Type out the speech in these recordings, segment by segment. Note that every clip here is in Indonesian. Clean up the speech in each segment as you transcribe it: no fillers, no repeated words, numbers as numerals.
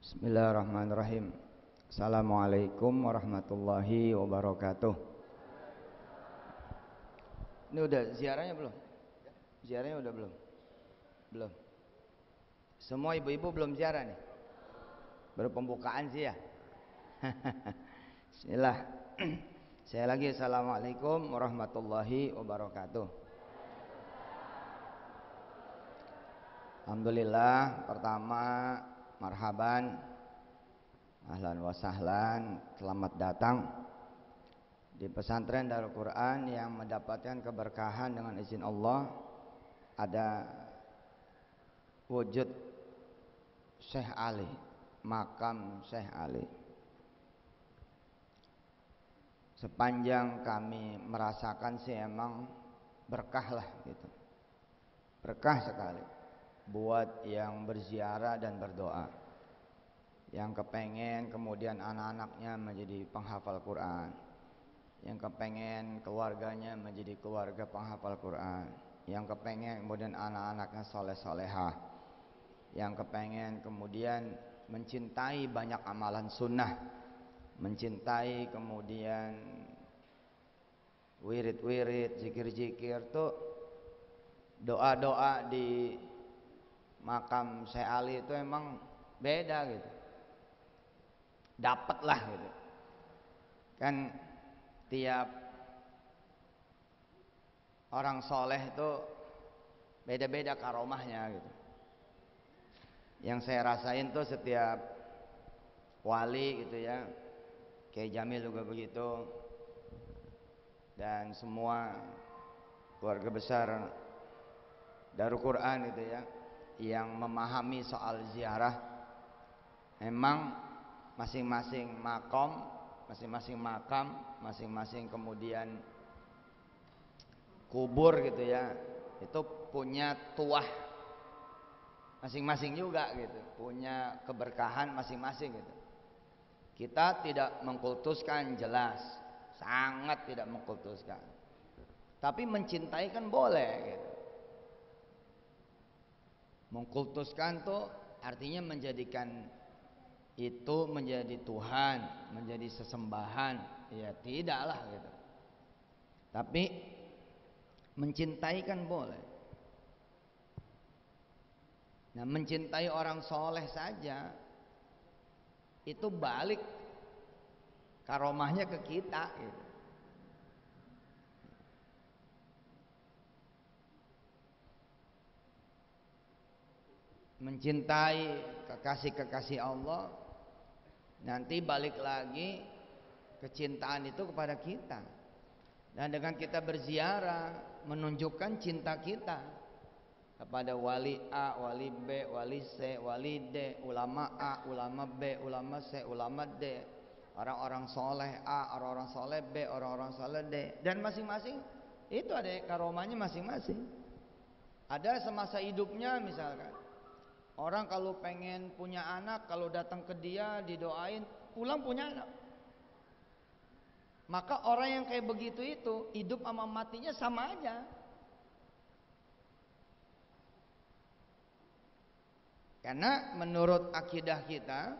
Bismillahirrahmanirrahim. Assalamualaikum warahmatullahi wabarakatuh. Ini udah ziarahnya belum? Ziarahnya udah belum? Belum. Semua ibu-ibu belum ziarah nih? Baru pembukaan sih ya. Bismillah. Saya lagi assalamualaikum warahmatullahi wabarakatuh. Alhamdulillah, pertama marhaban, ahlan wa sahlan, selamat datang di pesantren Darul Quran yang mendapatkan keberkahan dengan izin Allah. Ada wujud Syekh Ali, makam Syekh Ali. Sepanjang kami merasakan sih emang berkah lah gitu, berkah sekali buat yang berziarah dan berdoa, yang kepengen kemudian anak-anaknya menjadi penghafal Quran, yang kepengen keluarganya menjadi keluarga penghafal Quran, yang kepengen kemudian anak-anaknya soleh-solehah, yang kepengen kemudian mencintai banyak amalan sunnah, mencintai kemudian wirid-wirid, zikir-zikir tuh, doa-doa di makam Syekh Ali itu emang beda gitu, dapet lah gitu kan. Tiap orang soleh itu beda-beda karomahnya gitu. Yang saya rasain tuh setiap wali gitu ya, Kiai Jamil juga begitu, dan semua keluarga besar Darul Quran gitu ya, yang memahami soal ziarah. Memang masing-masing makam, masing-masing kemudian kubur gitu ya, itu punya tuah masing-masing juga gitu, punya keberkahan masing-masing gitu. Kita tidak mengkultuskan, jelas sangat tidak mengkultuskan, tapi mencintai kan boleh gitu. Mengkultuskan tuh artinya menjadikan itu menjadi Tuhan, menjadi sesembahan, ya tidaklah gitu. Tapi mencintai kan boleh. Nah, mencintai orang soleh saja itu balik karomahnya ke kita gitu. Mencintai kekasih-kekasih Allah, nanti balik lagi kecintaan itu kepada kita. Dan dengan kita berziarah menunjukkan cinta kita kepada wali A, wali B, wali C, wali D, ulama A, ulama B, ulama C, ulama D, orang-orang soleh A, orang-orang soleh B, orang-orang soleh D. Dan masing-masing itu ada karomahnya masing-masing. Ada semasa hidupnya misalkan, orang kalau pengen punya anak, kalau datang ke dia didoain, pulang punya anak. Maka orang yang kayak begitu itu hidup sama matinya sama aja. Karena menurut akidah kita,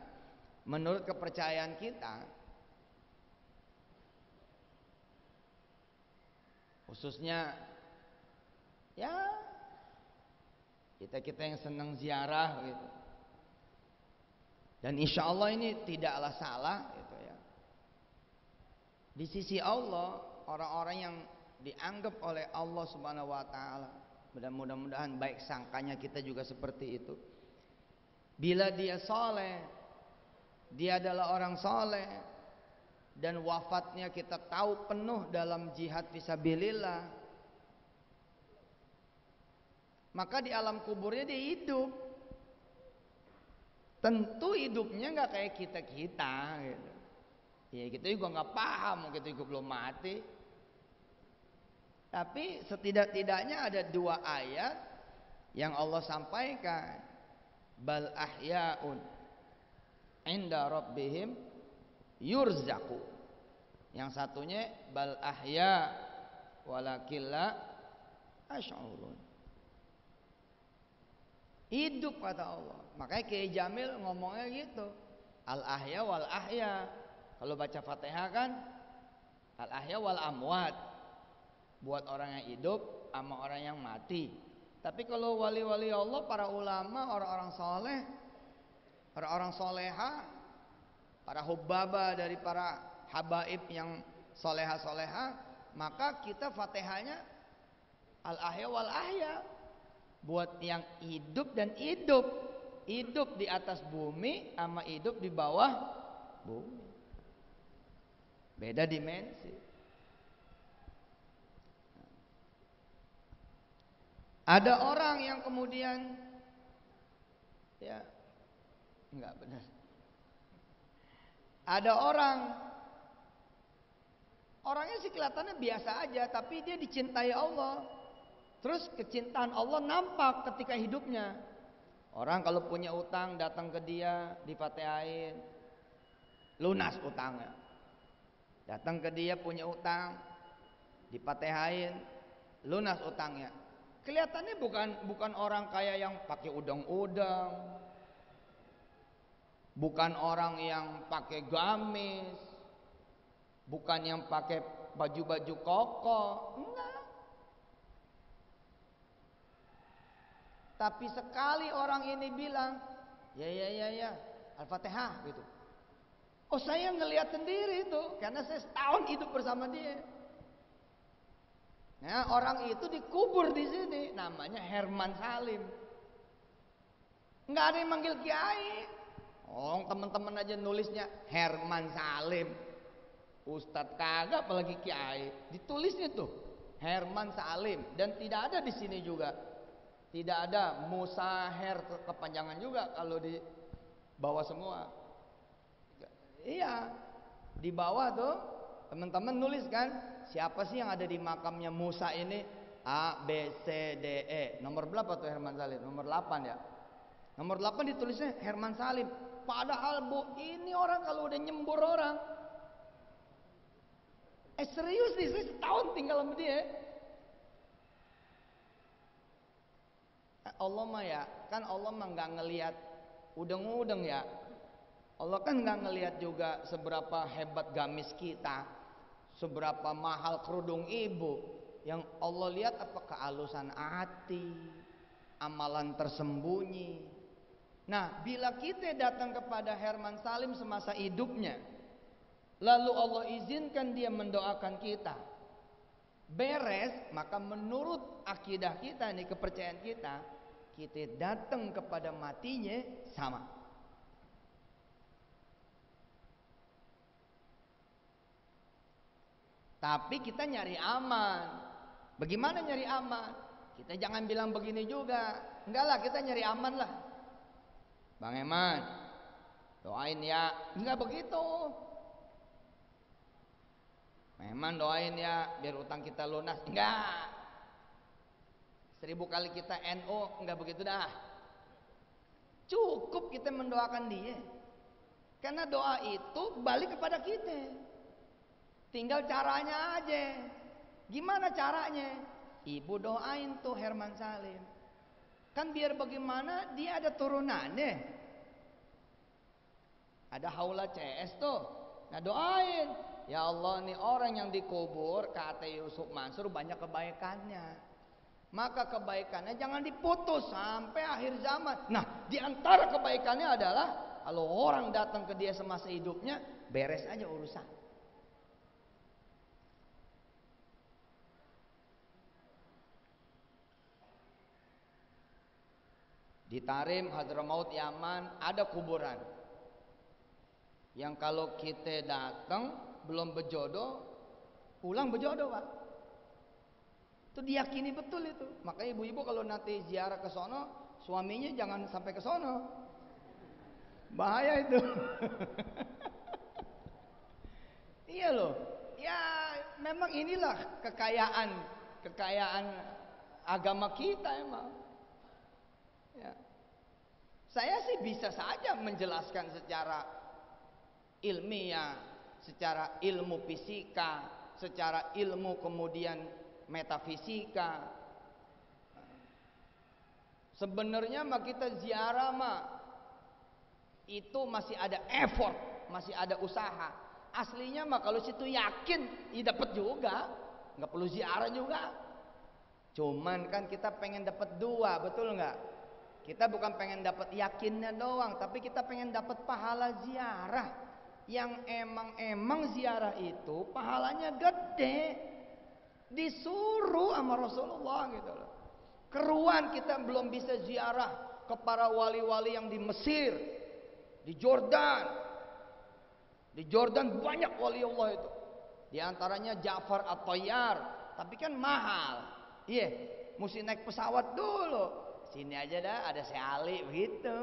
menurut kepercayaan kita, khususnya ya kita yang senang ziarah gitu, dan insya Allah ini tidaklah salah gitu ya. Di sisi Allah, orang-orang yang dianggap oleh Allah Subhanahu wa taala, mudah-mudahan baik sangkanya kita juga seperti itu. Bila dia soleh, dia adalah orang soleh, dan wafatnya kita tahu penuh dalam jihad fisabilillah, maka di alam kuburnya dia hidup. Tentu hidupnya nggak kayak kita gitu. Ya kita juga nggak paham, kita juga belum mati. Tapi setidak-tidaknya ada dua ayat yang Allah sampaikan, bal ahyaun inda rabbihim yurzaqu. Yang satunya bal ahya walakilla ash'urun. Hidup kata Allah. Makanya Kiai Jamil ngomongnya gitu. Al ahya wal ahya. Kalau baca Fatihah kan al ahya wal amwat. Buat orang yang hidup sama orang yang mati. Tapi kalau wali-wali Allah, para ulama, orang-orang soleh, orang-orang soleha, para hubbaba dari para habaib yang soleha-soleha, maka kita Fatihahnya al ahya wal ahya. Buat yang hidup dan hidup. Hidup di atas bumi sama hidup di bawah bumi. Beda dimensi. Ada orang yang kemudian ya enggak benar. Ada orangnya sih kelihatannya biasa aja, tapi dia dicintai Allah. Terus kecintaan Allah nampak ketika hidupnya. Orang kalau punya utang datang ke dia, difatihain, lunas utangnya. Datang ke dia punya utang, difatihain, lunas utangnya. Kelihatannya bukan orang kaya yang pakai udang-udang, bukan orang yang pakai gamis, bukan yang pakai baju-baju koko, enggak. Tapi sekali orang ini bilang, ya, Al-Fatihah gitu. Oh, saya ngelihat sendiri itu, karena saya setahun hidup bersama dia. Nah, orang itu dikubur di sini, namanya Herman Salim. Nggak ada yang manggil Kiai. Oh, teman-teman aja nulisnya Herman Salim. Ustadz kagak, apalagi Kiai. Ditulisnya tuh Herman Salim, dan tidak ada di sini juga. Tidak ada Musaher kepanjangan juga kalau di bawah semua. Iya, di bawah tuh teman-teman nulis kan, siapa sih yang ada di makamnya Musa ini? A, B, C, D, E. Nomor berapa tuh Herman Salim? Nomor 8 ya. Nomor 8 ditulisnya Herman Salim. Padahal bu, ini orang kalau udah nyembur orang. Serius nih, saya setahun tinggal sama dia. Allah mah ya, kan Allah mah nggak ngelihat udeng-udeng ya. Allah kan nggak ngelihat juga seberapa hebat gamis kita, seberapa mahal kerudung ibu. Yang Allah lihat apa? Kealusan hati, amalan tersembunyi. Nah, bila kita datang kepada Herman Salim semasa hidupnya, lalu Allah izinkan dia mendoakan kita, beres, maka menurut akidah kita nih, kepercayaan kita datang kepada matinya sama. Tapi kita nyari aman. Bagaimana nyari aman? Kita jangan bilang begini juga. Enggak lah, kita nyari aman lah. Bang Eman, doain ya. Enggak begitu. Eman doain ya biar utang kita lunas. Enggak. 1000 kali kita NO, enggak begitu dah. Cukup kita mendoakan dia. Karena doa itu balik kepada kita. Tinggal caranya aja. Gimana caranya? Ibu doain tuh Herman Salim. Kan biar bagaimana dia ada turunannya. Ada haula CS tuh. Nah doain. Ya Allah, nih orang yang dikubur kata Yusuf Mansur banyak kebaikannya. Maka kebaikannya jangan diputus sampai akhir zaman. Nah, di antara kebaikannya adalah kalau orang datang ke dia semasa hidupnya, beres aja urusan. Di Tarim, Hadramaut, Yaman ada kuburan yang kalau kita datang belum berjodoh, pulang berjodoh, Pak. Itu diyakini betul itu. Makanya ibu-ibu kalau nanti ziarah ke sono, suaminya jangan sampai ke sono. Bahaya itu. Iya loh. Ya memang inilah kekayaan agama kita emang. Ya. Saya sih bisa saja menjelaskan secara ilmiah, secara ilmu fisika, secara ilmu kemudian metafisika. Sebenarnya mah kita ziarah mah itu masih ada effort, masih ada usaha. Aslinya mah kalau situ yakin, ya dapat juga, nggak perlu ziarah juga. Cuman kan kita pengen dapat dua, betul nggak? Kita bukan pengen dapat yakinnya doang, tapi kita pengen dapat pahala ziarah. Yang emang ziarah itu pahalanya gede, disuruh sama Rasulullah gitu loh. Keruan kita belum bisa ziarah ke para wali-wali yang di Mesir, di Jordan. Di Jordan banyak wali Allah itu. Di antaranya Ja'far At-Tayyar, tapi kan mahal. Iya, mesti naik pesawat dulu. Sini aja dah ada Syekh Ali begitu.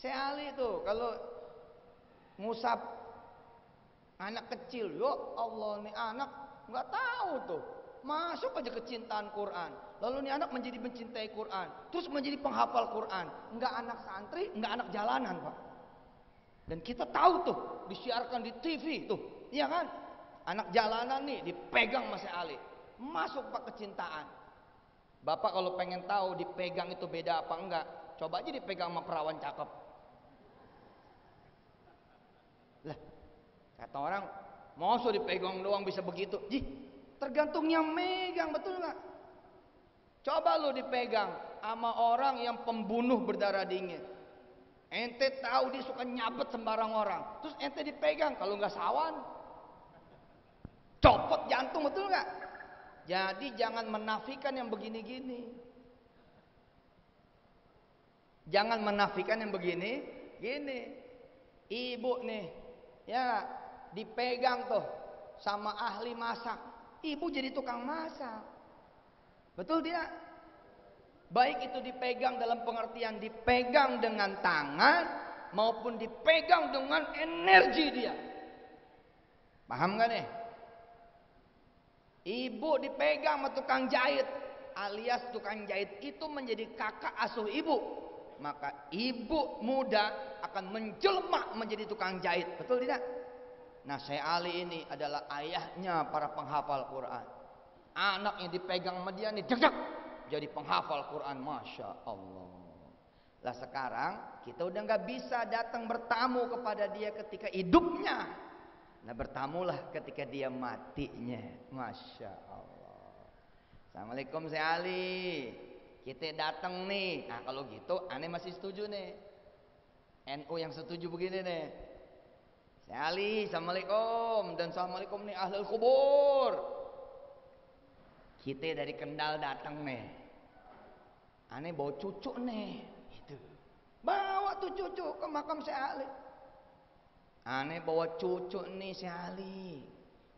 Syekh Ali tuh kalau ngusap anak kecil, yo Allah nih anak nggak tahu tuh. Masuk aja kecintaan Quran. Lalu nih anak menjadi mencintai Quran. Terus menjadi penghafal Quran. Enggak anak santri, enggak anak jalanan, Pak. Dan kita tahu tuh, disiarkan di TV tuh. Iya kan? Anak jalanan nih dipegang Mas Ali. Masuk Pak kecintaan. Bapak kalau pengen tahu dipegang itu beda apa enggak, coba aja dipegang sama perawan cakep. Lah, kata orang, masa dipegang doang bisa begitu? Jih, tergantung yang megang, betul nggak? Coba lo dipegang sama orang yang pembunuh berdarah dingin. Ente tahu dia suka nyabet sembarang orang, terus ente dipegang, kalau nggak sawan, copot jantung, betul nggak? Jadi jangan menafikan yang begini-gini. Jangan menafikan yang begini, gini. Ibu nih, ya dipegang tuh sama ahli masak. Ibu jadi tukang masak. Betul tidak? Baik itu dipegang dalam pengertian dipegang dengan tangan maupun dipegang dengan energi dia. Paham gak nih? Ibu dipegang sama tukang jahit, alias tukang jahit itu menjadi kakak asuh ibu. Maka ibu muda akan menjelma menjadi tukang jahit. Betul tidak? Nah, Syekh Ali ini adalah ayahnya para penghafal Quran. Anak yang dipegang sama dia nih, jek, jadi penghafal Quran, masya Allah. Lah sekarang kita udah nggak bisa datang bertamu kepada dia ketika hidupnya. Nah bertamulah ketika dia matinya, masya Allah. Assalamualaikum Syekh Ali, kita datang nih. Nah kalau gitu, aneh masih setuju nih. NU yang setuju begini nih. Syekh Ali, assalamualaikum dan assalamualaikum nih ahlul kubur. Kita dari Kendal datang nih. Aneh bawa cucu nih, itu. Bawa tuh cucu ke makam Syekh Ali. Aneh bawa cucu nih Syekh Ali.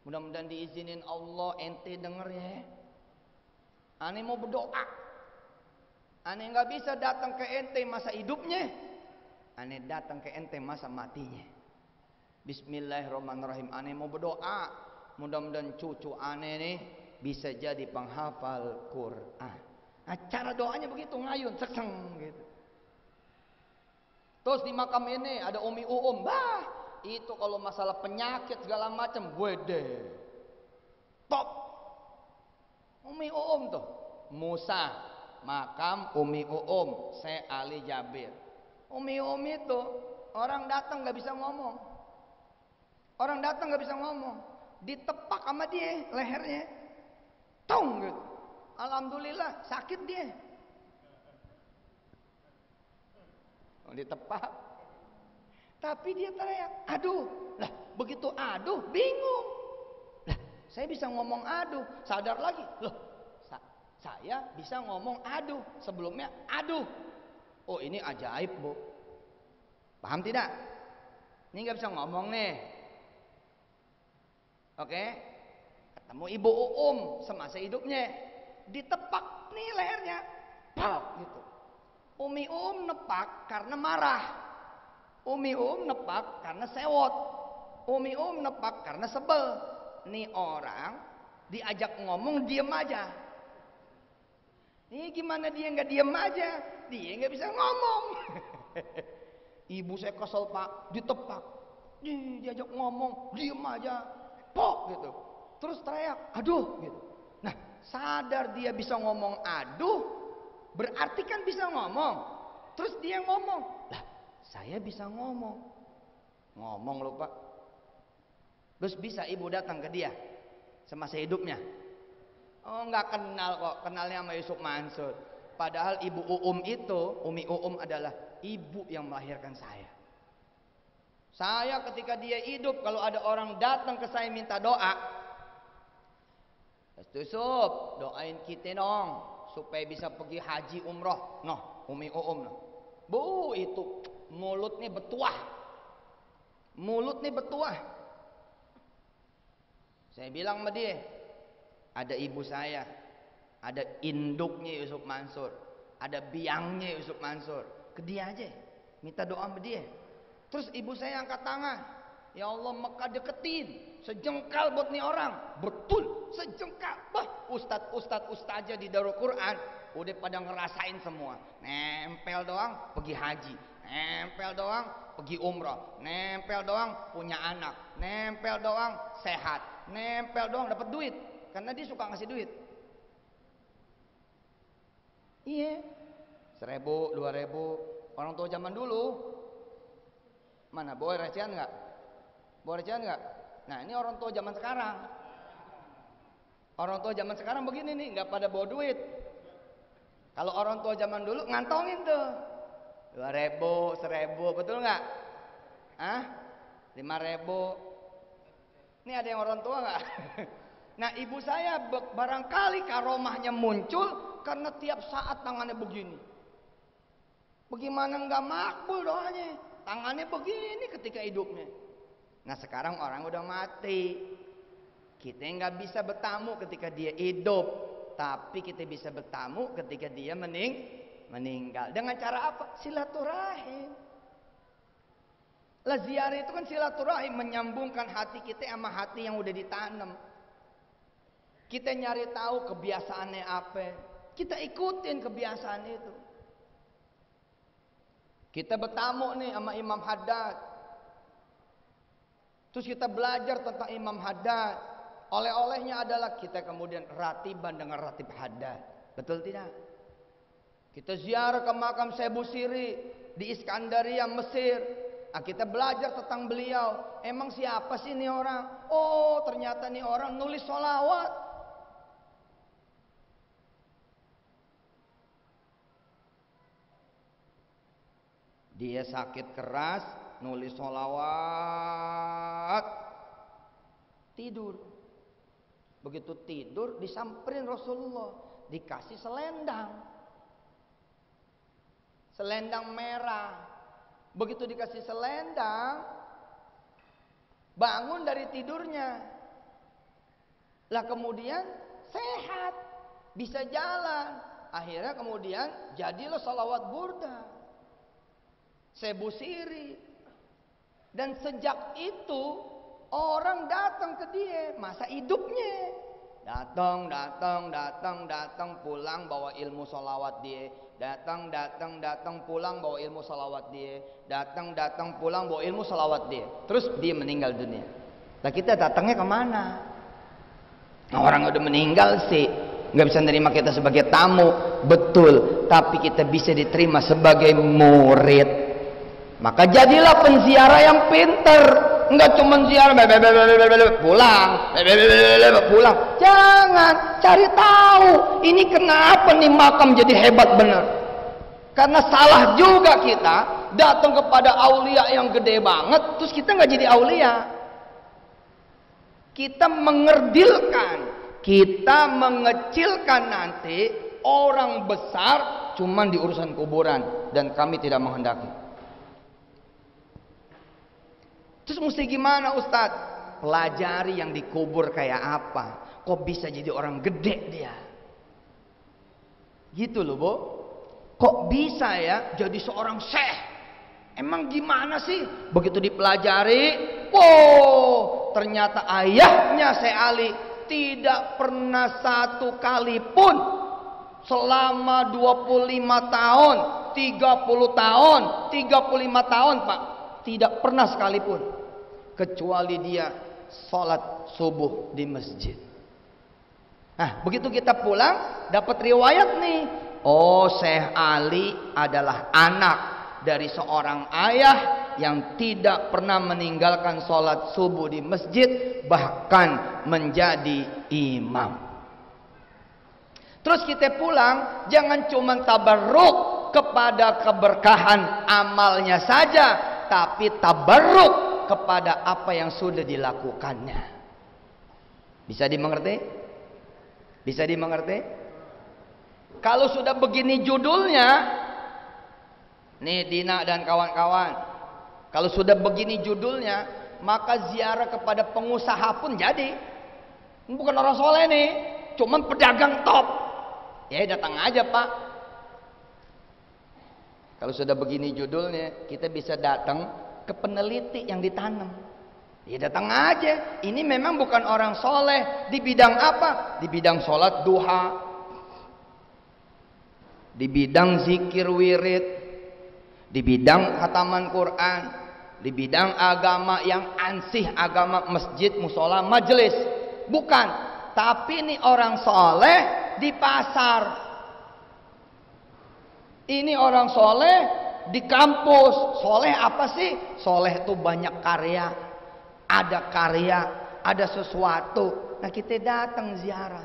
Mudah-mudahan diizinin Allah, ente denger ya. Aneh mau berdoa. Aneh nggak bisa datang ke ente masa hidupnya. Aneh datang ke ente masa matinya. Bismillahirrahmanirrahim. Aneh mau berdoa. Mudah-mudahan cucu aneh nih bisa jadi penghafal Quran. Nah, cara doanya begitu ngayun, sekseng gitu. Terus di makam ini ada Umi Uum. Bah, itu kalau masalah penyakit segala macam, gue deh. Top. Umi Uum tuh. Musa, makam Umi Uum, Syekh Ali Jabir. Umi Uum itu orang datang nggak bisa ngomong. Orang datang nggak bisa ngomong. Ditepak sama dia lehernya. Tong gitu. Alhamdulillah sakit dia. Ditepak. Tapi dia teriak, aduh. Lah begitu aduh bingung. Lah saya bisa ngomong aduh. Sadar lagi. Loh saya bisa ngomong aduh. Sebelumnya aduh. Oh ini ajaib bu. Paham tidak? Ini gak bisa ngomong nih. Oke. Ketemu Ibu Uum semasa hidupnya. Ditepak nih lehernya. Pau gitu. Umi Uum nepak karena marah. Umi Uum nepak karena sewot. Umi Uum nepak karena sebel. Nih orang diajak ngomong diem aja. Ini gimana dia nggak diem aja? Dia nggak bisa ngomong. Ibu saya kesel pak, ditepak. Diajak ngomong diem aja. Pok gitu. Terus teriak, aduh gitu. Nah sadar dia bisa ngomong aduh, berarti kan bisa ngomong. Terus dia ngomong, lah saya bisa ngomong. Ngomong lupa. Terus bisa ibu datang ke dia semasa hidupnya? Oh, nggak kenal kok, kenalnya sama Yusuf Mansur. Padahal ibu Uum itu, Umi Uum adalah ibu yang melahirkan saya. Saya ketika dia hidup, kalau ada orang datang ke saya minta doa, Yusuf, doain kita dong supaya bisa pergi haji umroh. Noh, Umi Uum noh. Bu, itu mulutnya betuah. Mulutnya betuah. Saya bilang sama dia, ada ibu saya, ada induknya Yusuf Mansur, ada biangnya Yusuf Mansur. Ke dia aja, minta doa sama dia. Terus ibu saya angkat tangan, ya Allah Mekah deketin, sejengkal buat nih orang. Betul, sejengkal. Bah, ustadz di Darul Quran udah pada ngerasain semua. Nempel doang pergi haji, nempel doang pergi umroh, nempel doang punya anak, nempel doang sehat, nempel doang dapat duit. Karena dia suka ngasih duit. Iya, 1.000, 2.000. Orang tua zaman dulu mana boleh recehan nggak? Boleh recehan nggak? Nah ini orang tua zaman sekarang. Orang tua zaman sekarang begini nih, nggak pada bawa duit. Kalau orang tua zaman dulu ngantongin tuh 2.000, 1.000, betul nggak? 5.000. Ini ada yang orang tua nggak? Nah ibu saya barangkali karomahnya muncul karena tiap saat tangannya begini. Bagaimana nggak makbul doanya? Tangannya begini ketika hidupnya. Nah sekarang orang udah mati, kita nggak bisa bertamu ketika dia hidup, tapi kita bisa bertamu ketika dia meninggal. Dengan cara apa? Silaturahim. Lah ziarah itu kan silaturahim, menyambungkan hati kita sama hati yang udah ditanam. Kita nyari tahu kebiasaannya apa, kita ikutin kebiasaan itu. Kita bertamu nih sama Imam Haddad, terus kita belajar tentang Imam Haddad. Oleh-olehnya adalah kita kemudian ratiban dengan ratib Haddad. Betul tidak? Kita ziarah ke makam Syekh Busiri di Iskandaria, Mesir. Nah, kita belajar tentang beliau. Emang siapa sih ini orang? Oh, ternyata ini orang nulis sholawat. Dia sakit keras, nulis sholawat, tidur. Begitu tidur disamperin Rasulullah, dikasih selendang. Selendang merah. Begitu dikasih selendang, bangun dari tidurnya. Lah kemudian sehat, bisa jalan. Akhirnya kemudian jadilah sholawat burda. Syekh Busiri. Dan sejak itu orang datang ke dia masa hidupnya. Datang pulang bawa ilmu sholawat dia. Datang pulang bawa ilmu sholawat dia. Datang pulang bawa ilmu sholawat dia. Terus dia meninggal dunia. Nah kita datangnya kemana? Nah, orang udah meninggal sih nggak bisa nerima kita sebagai tamu, betul. Tapi kita bisa diterima sebagai murid. Maka jadilah penziarah yang pinter. Enggak cuma ziarah pulang. Jangan, cari tahu ini kenapa nih makam jadi hebat bener. Karena salah juga kita datang kepada aulia yang gede banget, terus kita nggak jadi aulia. Kita mengerdilkan, kita mengecilkan nanti orang besar cuman di urusan kuburan, dan kami tidak menghendaki. Terus mesti gimana Ustadz? Pelajari yang dikubur kayak apa. Kok bisa jadi orang gede dia? Gitu loh Bu. Kok bisa ya jadi seorang syekh? Emang gimana sih? Begitu dipelajari, wow, ternyata ayahnya Syekh Ali tidak pernah satu kali pun selama 25 tahun, 30 tahun, 35 tahun Pak, tidak pernah sekalipun kecuali dia sholat subuh di masjid. Nah, begitu kita pulang dapat riwayat nih. Oh, Syekh Ali adalah anak dari seorang ayah yang tidak pernah meninggalkan sholat subuh di masjid, bahkan menjadi imam. Terus kita pulang, jangan cuma tabarruk kepada keberkahan amalnya saja, tapi tabarruk kepada apa yang sudah dilakukannya. Bisa dimengerti? Bisa dimengerti? Kalau sudah begini judulnya, nih Dina dan kawan-kawan, kalau sudah begini judulnya, maka ziarah kepada pengusaha pun jadi. Bukan orang soleh nih, cuman pedagang top. Ya datang aja Pak. Kalau sudah begini judulnya, kita bisa datang ke peneliti yang ditanam. Ya datang aja. Ini memang bukan orang soleh. Di bidang apa? Di bidang sholat duha, di bidang zikir wirid, di bidang khataman Quran, di bidang agama yang ansih, agama masjid, musola, majelis. Bukan. Tapi ini orang soleh di pasar. Ini orang soleh di kampus. Soleh apa sih? Soleh itu banyak karya. Ada karya, ada sesuatu. Nah kita datang ziarah.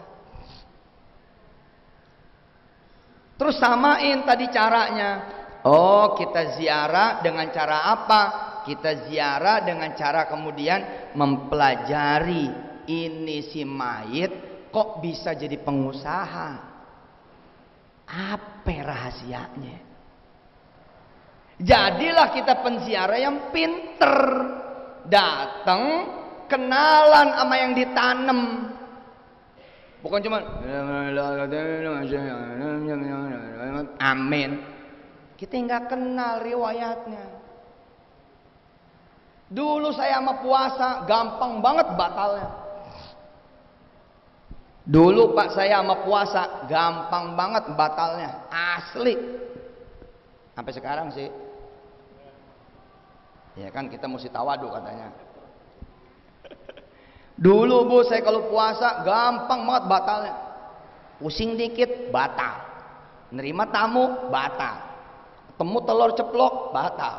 Terus samain tadi caranya. Oh, kita ziarah dengan cara apa? Kita ziarah dengan cara kemudian mempelajari ini si mayit kok bisa jadi pengusaha. Apa rahasianya? Jadilah kita penziarah yang pinter. Datang, kenalan sama yang ditanam. Bukan cuma amin. Kita nggak kenal riwayatnya. Dulu saya sama puasa gampang banget batalnya. Dulu Pak saya sama puasa gampang banget batalnya, asli. Sampai sekarang sih. Ya kan kita mesti tawadu katanya. Dulu Bu saya kalau puasa gampang banget batalnya. Pusing dikit batal. Nerima tamu batal. Ketemu telur ceplok batal.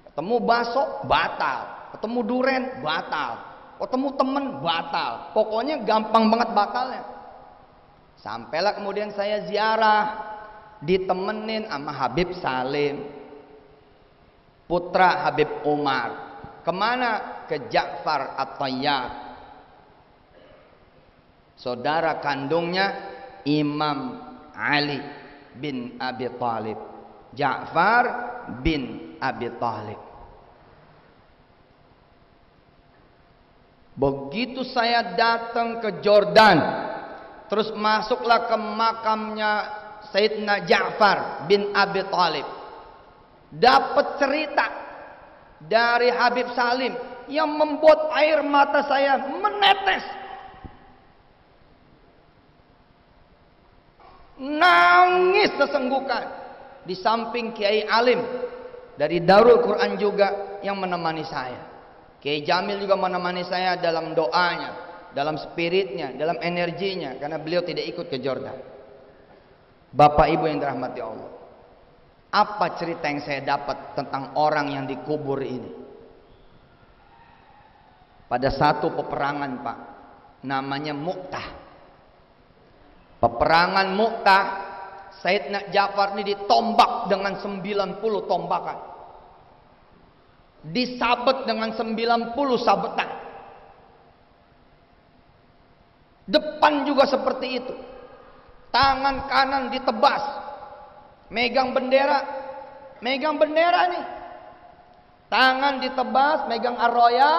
Ketemu bakso batal. Ketemu duren batal. Ketemu temen batal. Pokoknya gampang banget batalnya. Sampailah kemudian saya ziarah, ditemenin sama Habib Salim, putra Habib Umar. Kemana? Ke Ja'far At-Tayyab, saudara kandungnya Imam Ali bin Abi Thalib. Ja'far bin Abi Thalib. Begitu saya datang ke Jordan, terus masuklah ke makamnya Sayyidina Ja'far bin Abi Thalib, dapat cerita dari Habib Salim yang membuat air mata saya menetes. Nangis sesenggukan. Di samping Kiai Alim dari Darul Quran juga yang menemani saya. Kiai Jamil juga menemani saya dalam doanya, dalam spiritnya, dalam energinya, karena beliau tidak ikut ke Jordan. Bapak Ibu yang dirahmati Allah, apa cerita yang saya dapat tentang orang yang dikubur ini? Pada satu peperangan Pak, namanya Mu'tah. Peperangan Mu'tah, Sayyidina Ja'far ini ditombak dengan 90 tombakan. Disabet dengan 90 sabetan. Depan juga seperti itu. Tangan kanan ditebas. Megang bendera nih. Tangan ditebas, megang arroya,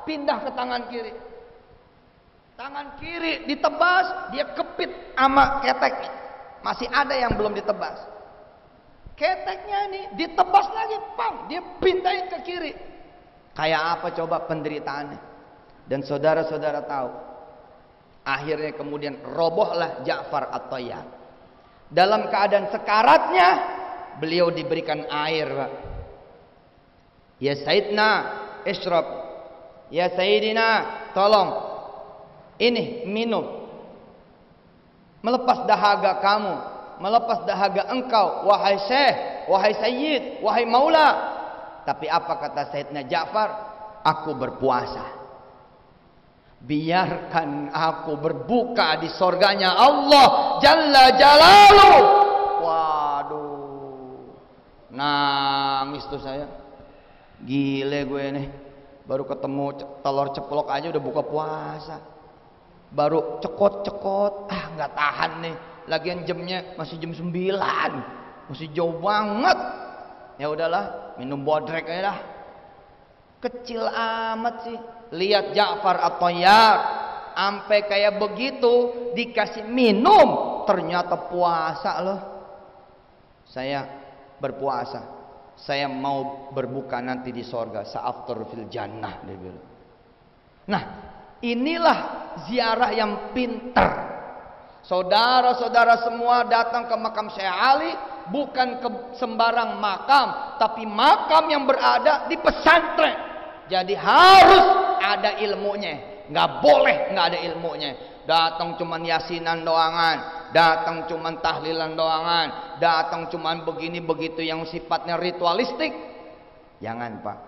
pindah ke tangan kiri. Tangan kiri ditebas, dia kepit sama ketek. Masih ada yang belum ditebas. Keteknya nih ditebas lagi, pang, dia pindahin ke kiri. Kayak apa coba penderitaannya? Dan saudara-saudara tahu, akhirnya kemudian robohlah Ja'far At-Tayyab. Dalam keadaan sekaratnya, beliau diberikan air, Pak. Ya Sayyidina, isyrab. Ya Sayyidina, tolong. Ini minum. melepas dahaga kamu, melepas dahaga engkau, wahai syekh, wahai sayyid, wahai maula. Tapi apa kata Sayyidina Ja'far? Aku berpuasa. Biarkan aku berbuka di surganya Allah Jalla Jalaluh. Waduh, nangis tuh saya. Gile gue nih, baru ketemu telur ceplok aja udah buka puasa. Baru cekot-cekot, nggak tahan nih. Lagian jamnya masih jam 9, masih jauh banget. Ya udahlah, minum bodrek aja dah. Kecil amat sih. Lihat Ja'far At-Tayyar, sampai kayak begitu dikasih minum, ternyata puasa loh. Saya berpuasa, saya mau berbuka nanti di sorga, sa'aftar fil jannah, dia bilang. Nah, inilah ziarah yang pintar. Saudara-saudara semua datang ke makam Syekh Ali, bukan ke sembarang makam, tapi makam yang berada di pesantren. Jadi harus ada ilmunya, nggak boleh nggak ada ilmunya. Datang cuman yasinan doangan, datang cuman tahlilan doangan, datang cuman begini begitu yang sifatnya ritualistik. Jangan Pak,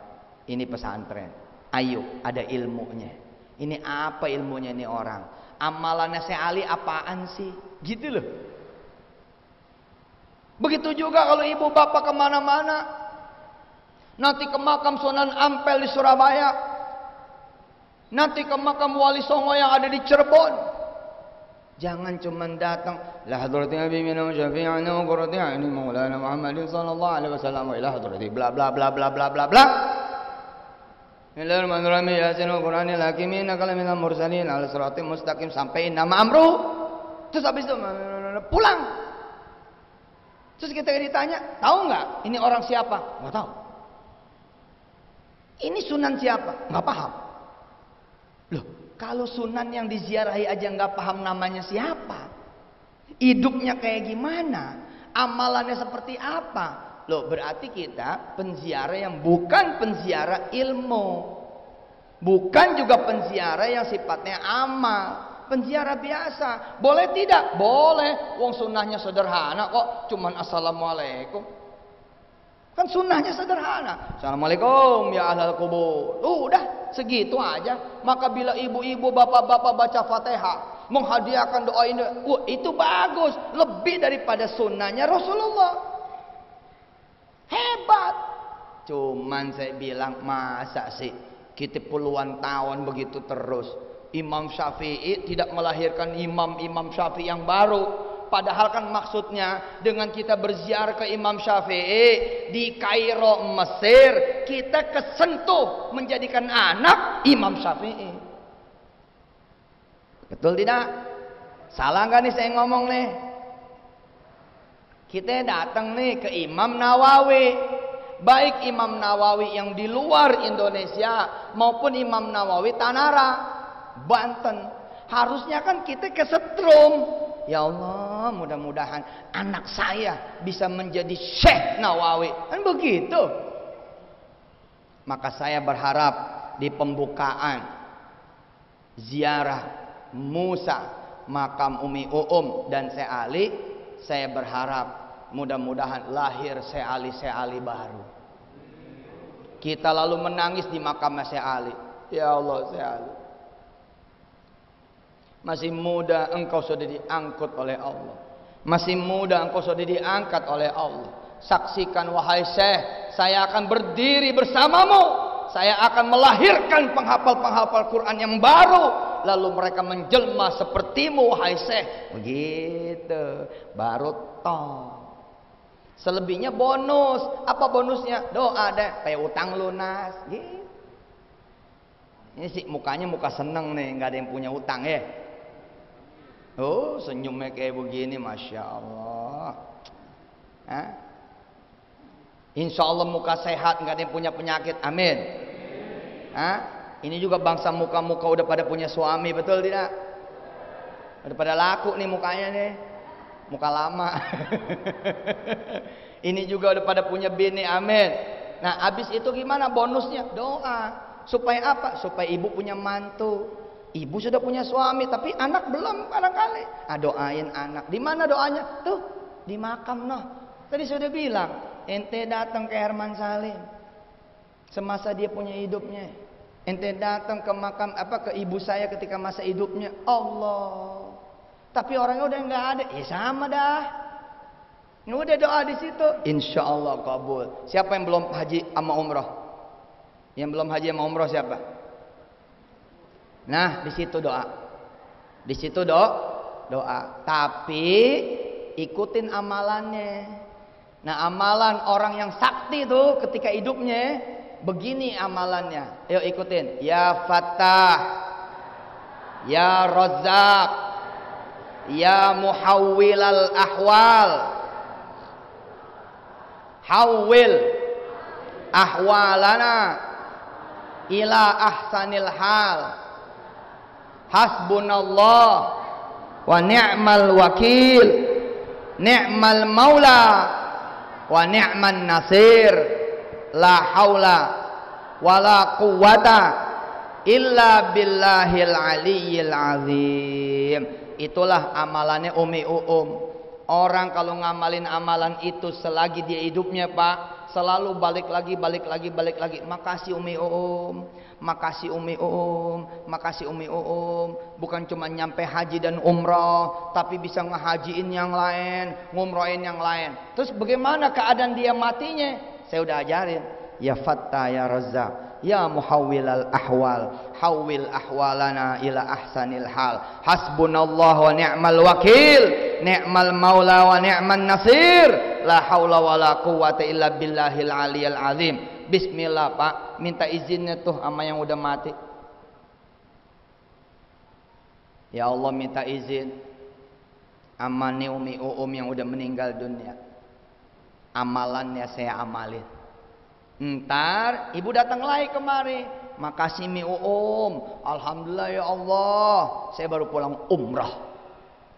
ini pesantren. Ayo ada ilmunya. Ini apa ilmunya ini orang? Amalannya Syekh Ali apaan sih? Gitu loh. Begitu juga kalau ibu bapak kemana-mana, nanti ke makam Sunan Ampel di Surabaya, nanti ke makam Wali Songo yang ada di Cirebon. Jangan cuma datang la hadrati nabi minna syafi'ana wa qurrati a'yuni maulana Muhammadin sallallahu alaihi wasallam wa ila hadrati bla bla bla bla bla bla bla. Bismillahirrahmanirrahim. Yasin Al-Qur'anil Hakim innaka laminal mursalin ala siratim mustaqim sampai nama amru. Terus habis itu pulang. Terus kita ditanya, tahu nggak ini orang siapa? Nggak tahu. Ini sunan siapa? Nggak paham. Loh, kalau sunan yang diziarahi aja nggak paham namanya siapa, hidupnya kayak gimana, amalannya seperti apa? Loh, berarti kita penziarah yang bukan penziarah ilmu, bukan juga penziarah yang sifatnya amal. Penziarah biasa. Boleh tidak? Boleh. Wong sunnahnya sederhana kok, cuman assalamualaikum. Kan sunnahnya sederhana. Assalamualaikum ya ahlal kubur. Udah segitu aja. Maka bila ibu-ibu bapak-bapak baca Fatihah, menghadiahkan doa ini, itu bagus. Lebih daripada sunnahnya Rasulullah. Hebat. Cuman saya bilang, masa sih kita puluhan tahun begitu terus. Imam Syafi'i tidak melahirkan imam-imam Syafi'i yang baru. Padahal kan maksudnya dengan kita berziarah ke Imam Syafi'i di Kairo, Mesir, kita kesentuh menjadikan anak Imam Syafi'i. Betul tidak? Salah nggak nih saya ngomong nih? Kita datang nih ke Imam Nawawi. Baik Imam Nawawi yang di luar Indonesia maupun Imam Nawawi Tanara, Banten. Harusnya kan kita kesetrum. Ya Allah, mudah-mudahan anak saya bisa menjadi Syekh Nawawi. Kan begitu. Maka saya berharap di pembukaan ziarah Musa, makam Umi dan Syekh Ali, saya berharap mudah-mudahan lahir Syekh Ali baru. Kita lalu menangis di makam Syekh Ali. Ya Allah, Syekh Ali, masih muda engkau sudah diangkut oleh Allah. Masih muda engkau sudah diangkat oleh Allah. Saksikan wahai Syekh, saya akan berdiri bersamamu. Saya akan melahirkan penghafal-penghafal Quran yang baru. Lalu mereka menjelma sepertimu wahai Syekh. Begitu. Baru toh. Selebihnya bonus. Apa bonusnya? Doa deh, kayak utang lunas. Gitu. Ini sih mukanya muka seneng nih, nggak ada yang punya utang ya. Oh, senyumnya kayak begini, Masya Allah. Hah? Insya Allah muka sehat, nggak ada yang punya penyakit, amin. Hah? Ini juga bangsa muka-muka udah pada punya suami, betul tidak? Udah pada laku nih mukanya nih, muka lama. Ini juga udah pada punya bini, amin. Nah, habis itu gimana bonusnya? Doa. Supaya apa? Supaya ibu punya mantu. Ibu sudah punya suami tapi anak belum barangkali. Doain anak. Di mana doanya? Tuh, di makam noh. Tadi sudah bilang, ente datang ke Herman Salim semasa dia punya hidupnya. Ente datang ke makam ke ibu saya ketika masa hidupnya. Allah. Tapi orangnya udah nggak ada. Ya sama dah. Udah doa di situ, insya Allah kabul. Siapa yang belum haji sama umroh? Yang belum haji sama umroh siapa? Nah, di situ doa. Di situ doa. Tapi ikutin amalannya. Nah, amalan orang yang sakti itu ketika hidupnya begini amalannya. Ayo ikutin. Ya Fattah, Ya Razzaq, Ya Muhawwilal Ahwal, Hawwil ahwalana ila ahsanil hal. Hasbunallah wa ni'mal wakil, ni'mal maula wa ni'man nasir, la haula wa la quwata illa billahil aliyyil azim. Itulah amalannya Umi Orang kalau ngamalin amalan itu selagi dia hidupnya, Pak, selalu balik lagi. Makasih Umi makasih Umi makasih Umi Bukan cuma nyampe haji dan umroh, tapi bisa ngehajiin yang lain, ngumrohin yang lain. Terus bagaimana keadaan dia matinya? Saya udah ajarin. Ya Fattah, Ya Razzaq, Ya Muhawwilal Ahwal, Hawwil ahwalana ila ahsanil hal. Hasbunallah wa ni'mal wakil, ni'mal maula wa ni'man nasir, la haula wa la quwata illa billahil aliyil azim. Bismillah, Pak, minta izinnya tuh sama yang udah mati. Ya Allah, minta izin amani Umi yang udah meninggal dunia. Amalannya saya amalin. Ntar ibu datang lagi kemari. Makasih Mi alhamdulillah ya Allah, saya baru pulang umrah.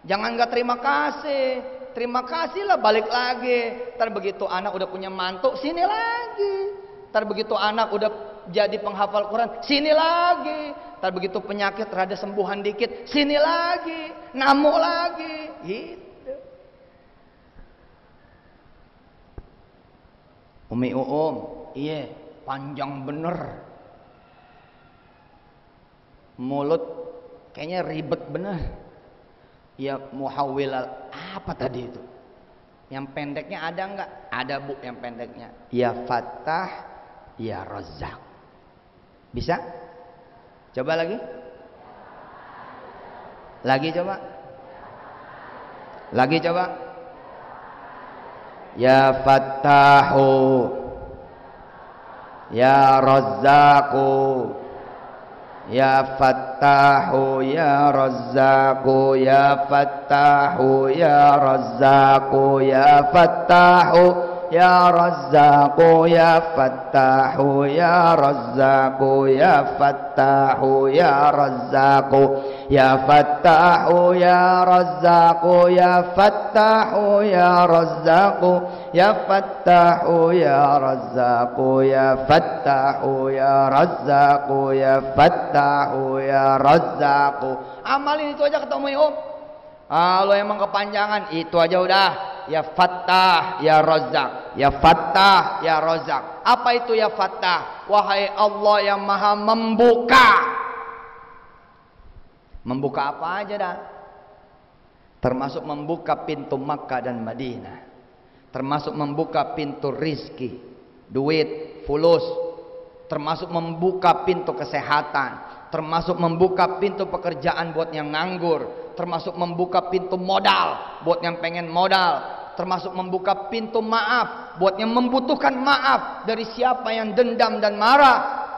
Jangan nggak terima kasih. Terima kasih lah, balik lagi. Ntar begitu anak udah punya mantu, sini lagi. Ntar begitu anak udah jadi penghafal Quran, sini lagi. Ntar begitu penyakit rada sembuhan dikit, sini lagi. Namu lagi. Gitu. Umi iya, panjang bener. Mulut kayaknya ribet bener. Ya Muhawwilal apa tadi itu? Yang pendeknya ada enggak? Ada Bu yang pendeknya. Ya Fattah, Ya Razzaq. Bisa? Coba lagi. Lagi coba. Lagi coba. Ya Fattahu, Ya Razzaqu, Ya Fattahu, Ya Razzaqu, Ya Fattahu, Ya Razzaqu, Ya Fattahu, Ya Razzaqu, Ya Fattahu, Ya Razzaqu, Ya Fattahu, Ya Razzaqu, Ya Fattahu, Ya Razzaqu, Ya Fattahu, Ya Razzaqu, Ya Fattahu, Ya Razzaqu, Ya Fattahu, Ya Razzaqu, Ya Fattahu, Ya Razzaqu. Amalin itu aja ketemu Kalau emang kepanjangan itu aja udah. Ya Fattah, Ya Razzaq, Ya Fattah, Ya Razzaq. Apa itu Ya Fattah? Wahai Allah yang maha membuka. Membuka apa aja dah? Termasuk membuka pintu Makkah dan Madinah. Termasuk membuka pintu rizki, duit, fulus. Termasuk membuka pintu kesehatan. Termasuk membuka pintu pekerjaan buat yang nganggur. Termasuk membuka pintu modal buat yang pengen modal. Termasuk membuka pintu maaf buat yang membutuhkan maaf dari siapa yang dendam dan marah.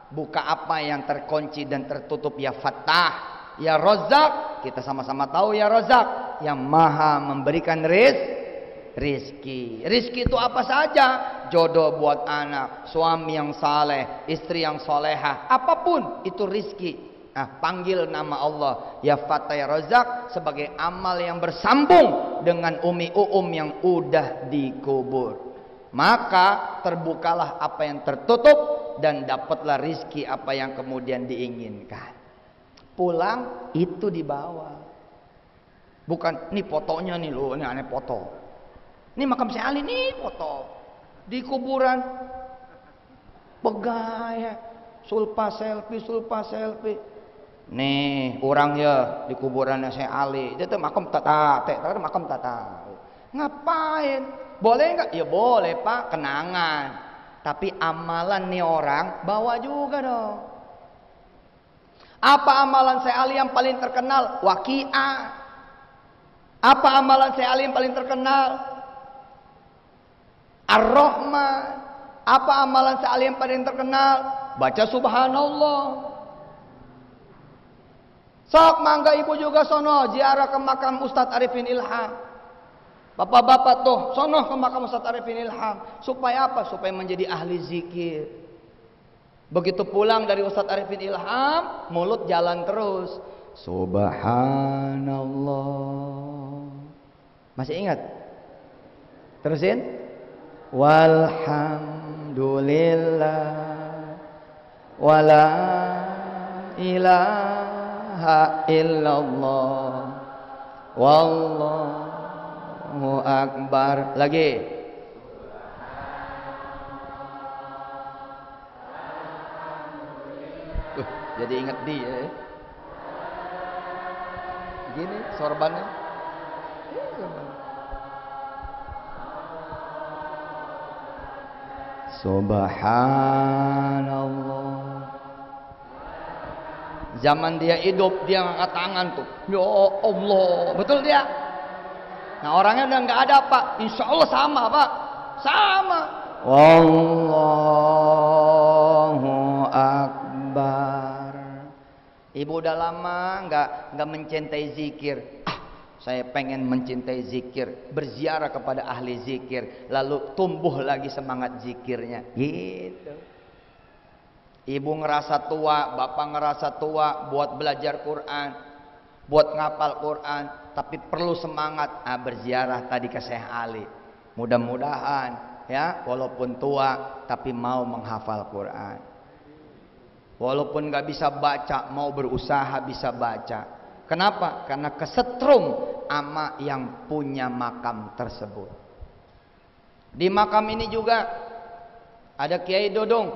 Buka apa yang terkunci dan tertutup. Ya Fattah, Ya Razzaq. Kita sama-sama tahu Ya Razzaq yang maha memberikan rizki. Rizki itu apa saja? Jodoh buat anak, suami yang saleh, istri yang solehah, apapun itu rizki. Nah, panggil nama Allah Ya Fattah, Ya Razzaq sebagai amal yang bersambung dengan Umi yang udah dikubur. Maka terbukalah apa yang tertutup dan dapatlah rizki apa yang kemudian diinginkan. Pulang itu dibawa. Bukan, nih fotonya nih loh, ini aneh foto. Ini makam Syekh Ali nih foto. Di kuburan pegaya, sulpa selfie. Nih, orang ya di kuburannya Syekh Ali. Dia tuh makam tata. Ngapain? Boleh nggak? Ya boleh Pak, kenangan. Tapi amalan nih orang bawa juga dong. Apa amalan Syekh Ali yang paling terkenal? Waqiah. Apa amalan Syekh Ali yang paling terkenal? Ar-Rahman. Apa amalan Syekh Ali yang paling terkenal? Baca subhanallah. Sok mangga ibu juga sono ziarah ke makam Ustadz Arifin Ilham. Bapak-bapak tuh sono ke makam Ustadz Arifin Ilham. Supaya apa? Supaya menjadi ahli zikir. Begitu pulang dari Ustadz Arifin Ilham, mulut jalan terus. Subhanallah. Masih ingat? Terusin. Walhamdulillah wala ilaha illallah wallahu akbar. Lagi. Jadi ingat dia. Gini sorbannya. Subhanallah. Zaman dia hidup dia ngangkat tangan tuh. Ya Allah, betul dia. Nah orangnya udah nggak ada Pak. Insya Allah sama Pak, sama. Wallahu akbar. Ibu udah lama nggak mencintai zikir. Saya pengen mencintai zikir, berziarah kepada ahli zikir, lalu tumbuh lagi semangat zikirnya. Gitu. Ibu ngerasa tua, bapak ngerasa tua buat belajar Quran, buat ngapal Quran, tapi perlu semangat berziarah tadi ke Syekh Ali. Mudah-mudahan ya, walaupun tua tapi mau menghafal Quran. Walaupun nggak bisa baca, mau berusaha bisa baca. Kenapa? Karena kesetrum ama yang punya makam tersebut. Di makam ini juga ada Kiai Dudung,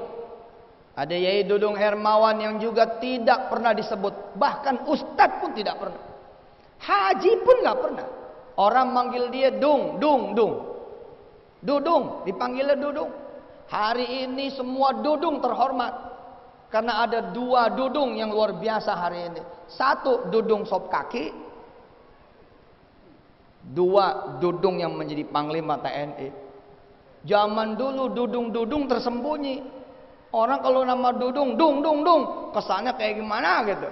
ada Yai Dudung Hermawan yang juga tidak pernah disebut. Bahkan Ustadz pun tidak pernah. Haji pun nggak pernah. Orang manggil dia Dudung, dipanggilnya Dudung. Hari ini semua Dudung terhormat. Karena ada dua Dudung yang luar biasa hari ini. Satu Dudung sop kaki, dua Dudung yang menjadi panglima TNI. Zaman dulu Dudung tersembunyi. Orang kalau nama Dudung, dung, kesannya kayak gimana gitu.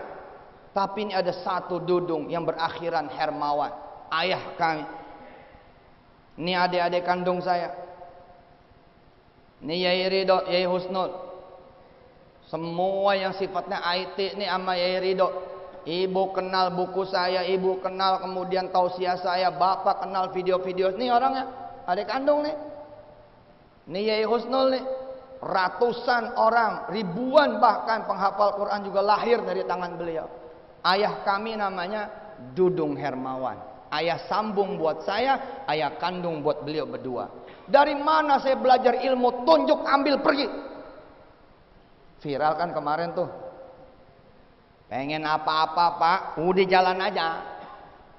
Tapi ini ada satu Dudung yang berakhiran Hermawan, ayah kami. Ini adik-adik kandung saya. Ini Yai Ridho, Yai Husnul. Semua yang sifatnya IT ini sama Yai Ridho. Ibu kenal buku saya, ibu kenal kemudian tausiah saya, bapak kenal video-video. Ini orangnya, adik kandung nih. Ini Yai Husnul nih. Ratusan orang, ribuan bahkan penghafal Quran juga lahir dari tangan beliau. Ayah kami namanya Dudung Hermawan. Ayah sambung buat saya, ayah kandung buat beliau berdua. Dari mana saya belajar ilmu? Tunjuk, ambil, pergi. Viral kan kemarin tuh. Pengen apa-apa Pak, udah jalan aja.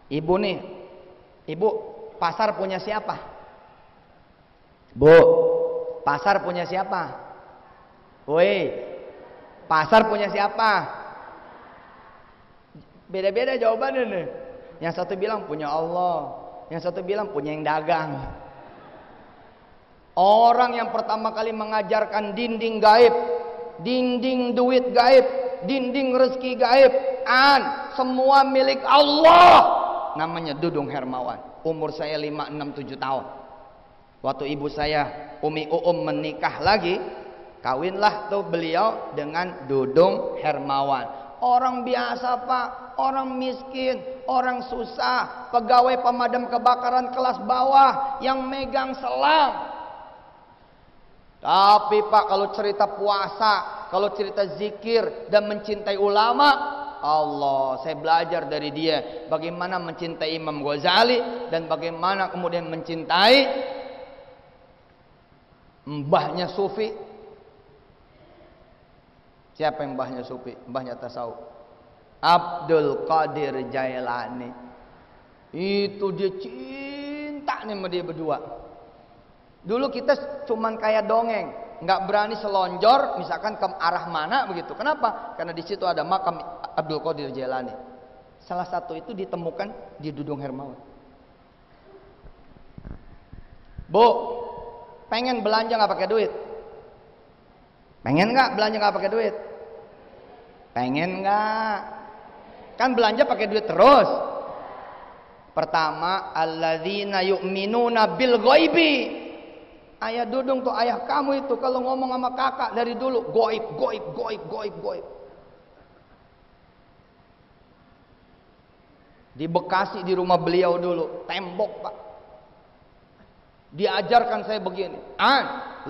Ibu nih, ibu pasar punya siapa? Bu, pasar punya siapa? Woi, pasar punya siapa? Beda-beda jawabannya nih. Yang satu bilang punya Allah, yang satu bilang punya yang dagang. Orang yang pertama kali mengajarkan dinding gaib, dinding duit gaib, dinding rezeki gaib, semua milik Allah. Namanya Dudung Hermawan. Umur saya 5, 6, 7 tahun. Waktu ibu saya Umi menikah lagi, kawinlah tuh beliau dengan Dudung Hermawan. Orang biasa Pak, orang miskin, orang susah, pegawai pemadam kebakaran kelas bawah yang megang selang. Tapi Pak kalau cerita puasa, kalau cerita zikir dan mencintai ulama, Allah. Saya belajar dari dia bagaimana mencintai Imam Ghazali dan bagaimana kemudian mencintai mbahnya Sufi. Siapa yang mbahnya Sufi? Mbahnya tasawuf. Abdul Qadir Jailani. Itu dia cinta nih sama dia berdua. Dulu kita cuman kayak dongeng, nggak berani selonjor misalkan ke arah mana begitu. Kenapa? Karena di situ ada makam Abdul Qadir Jailani. Salah satu itu ditemukan di Dudung Hermawan. Bu, pengen belanja nggak pakai duit? Pengen nggak belanja nggak pakai duit? Pengen nggak? Kan belanja pakai duit terus. Pertama, alladzina yu'minuna bil ghaibi. Ayah Dudung tuh ayah kamu itu kalau ngomong sama kakak dari dulu goib, goib, goib, goib, goib. Di Bekasi di rumah beliau dulu tembok pak. Diajarkan saya begini,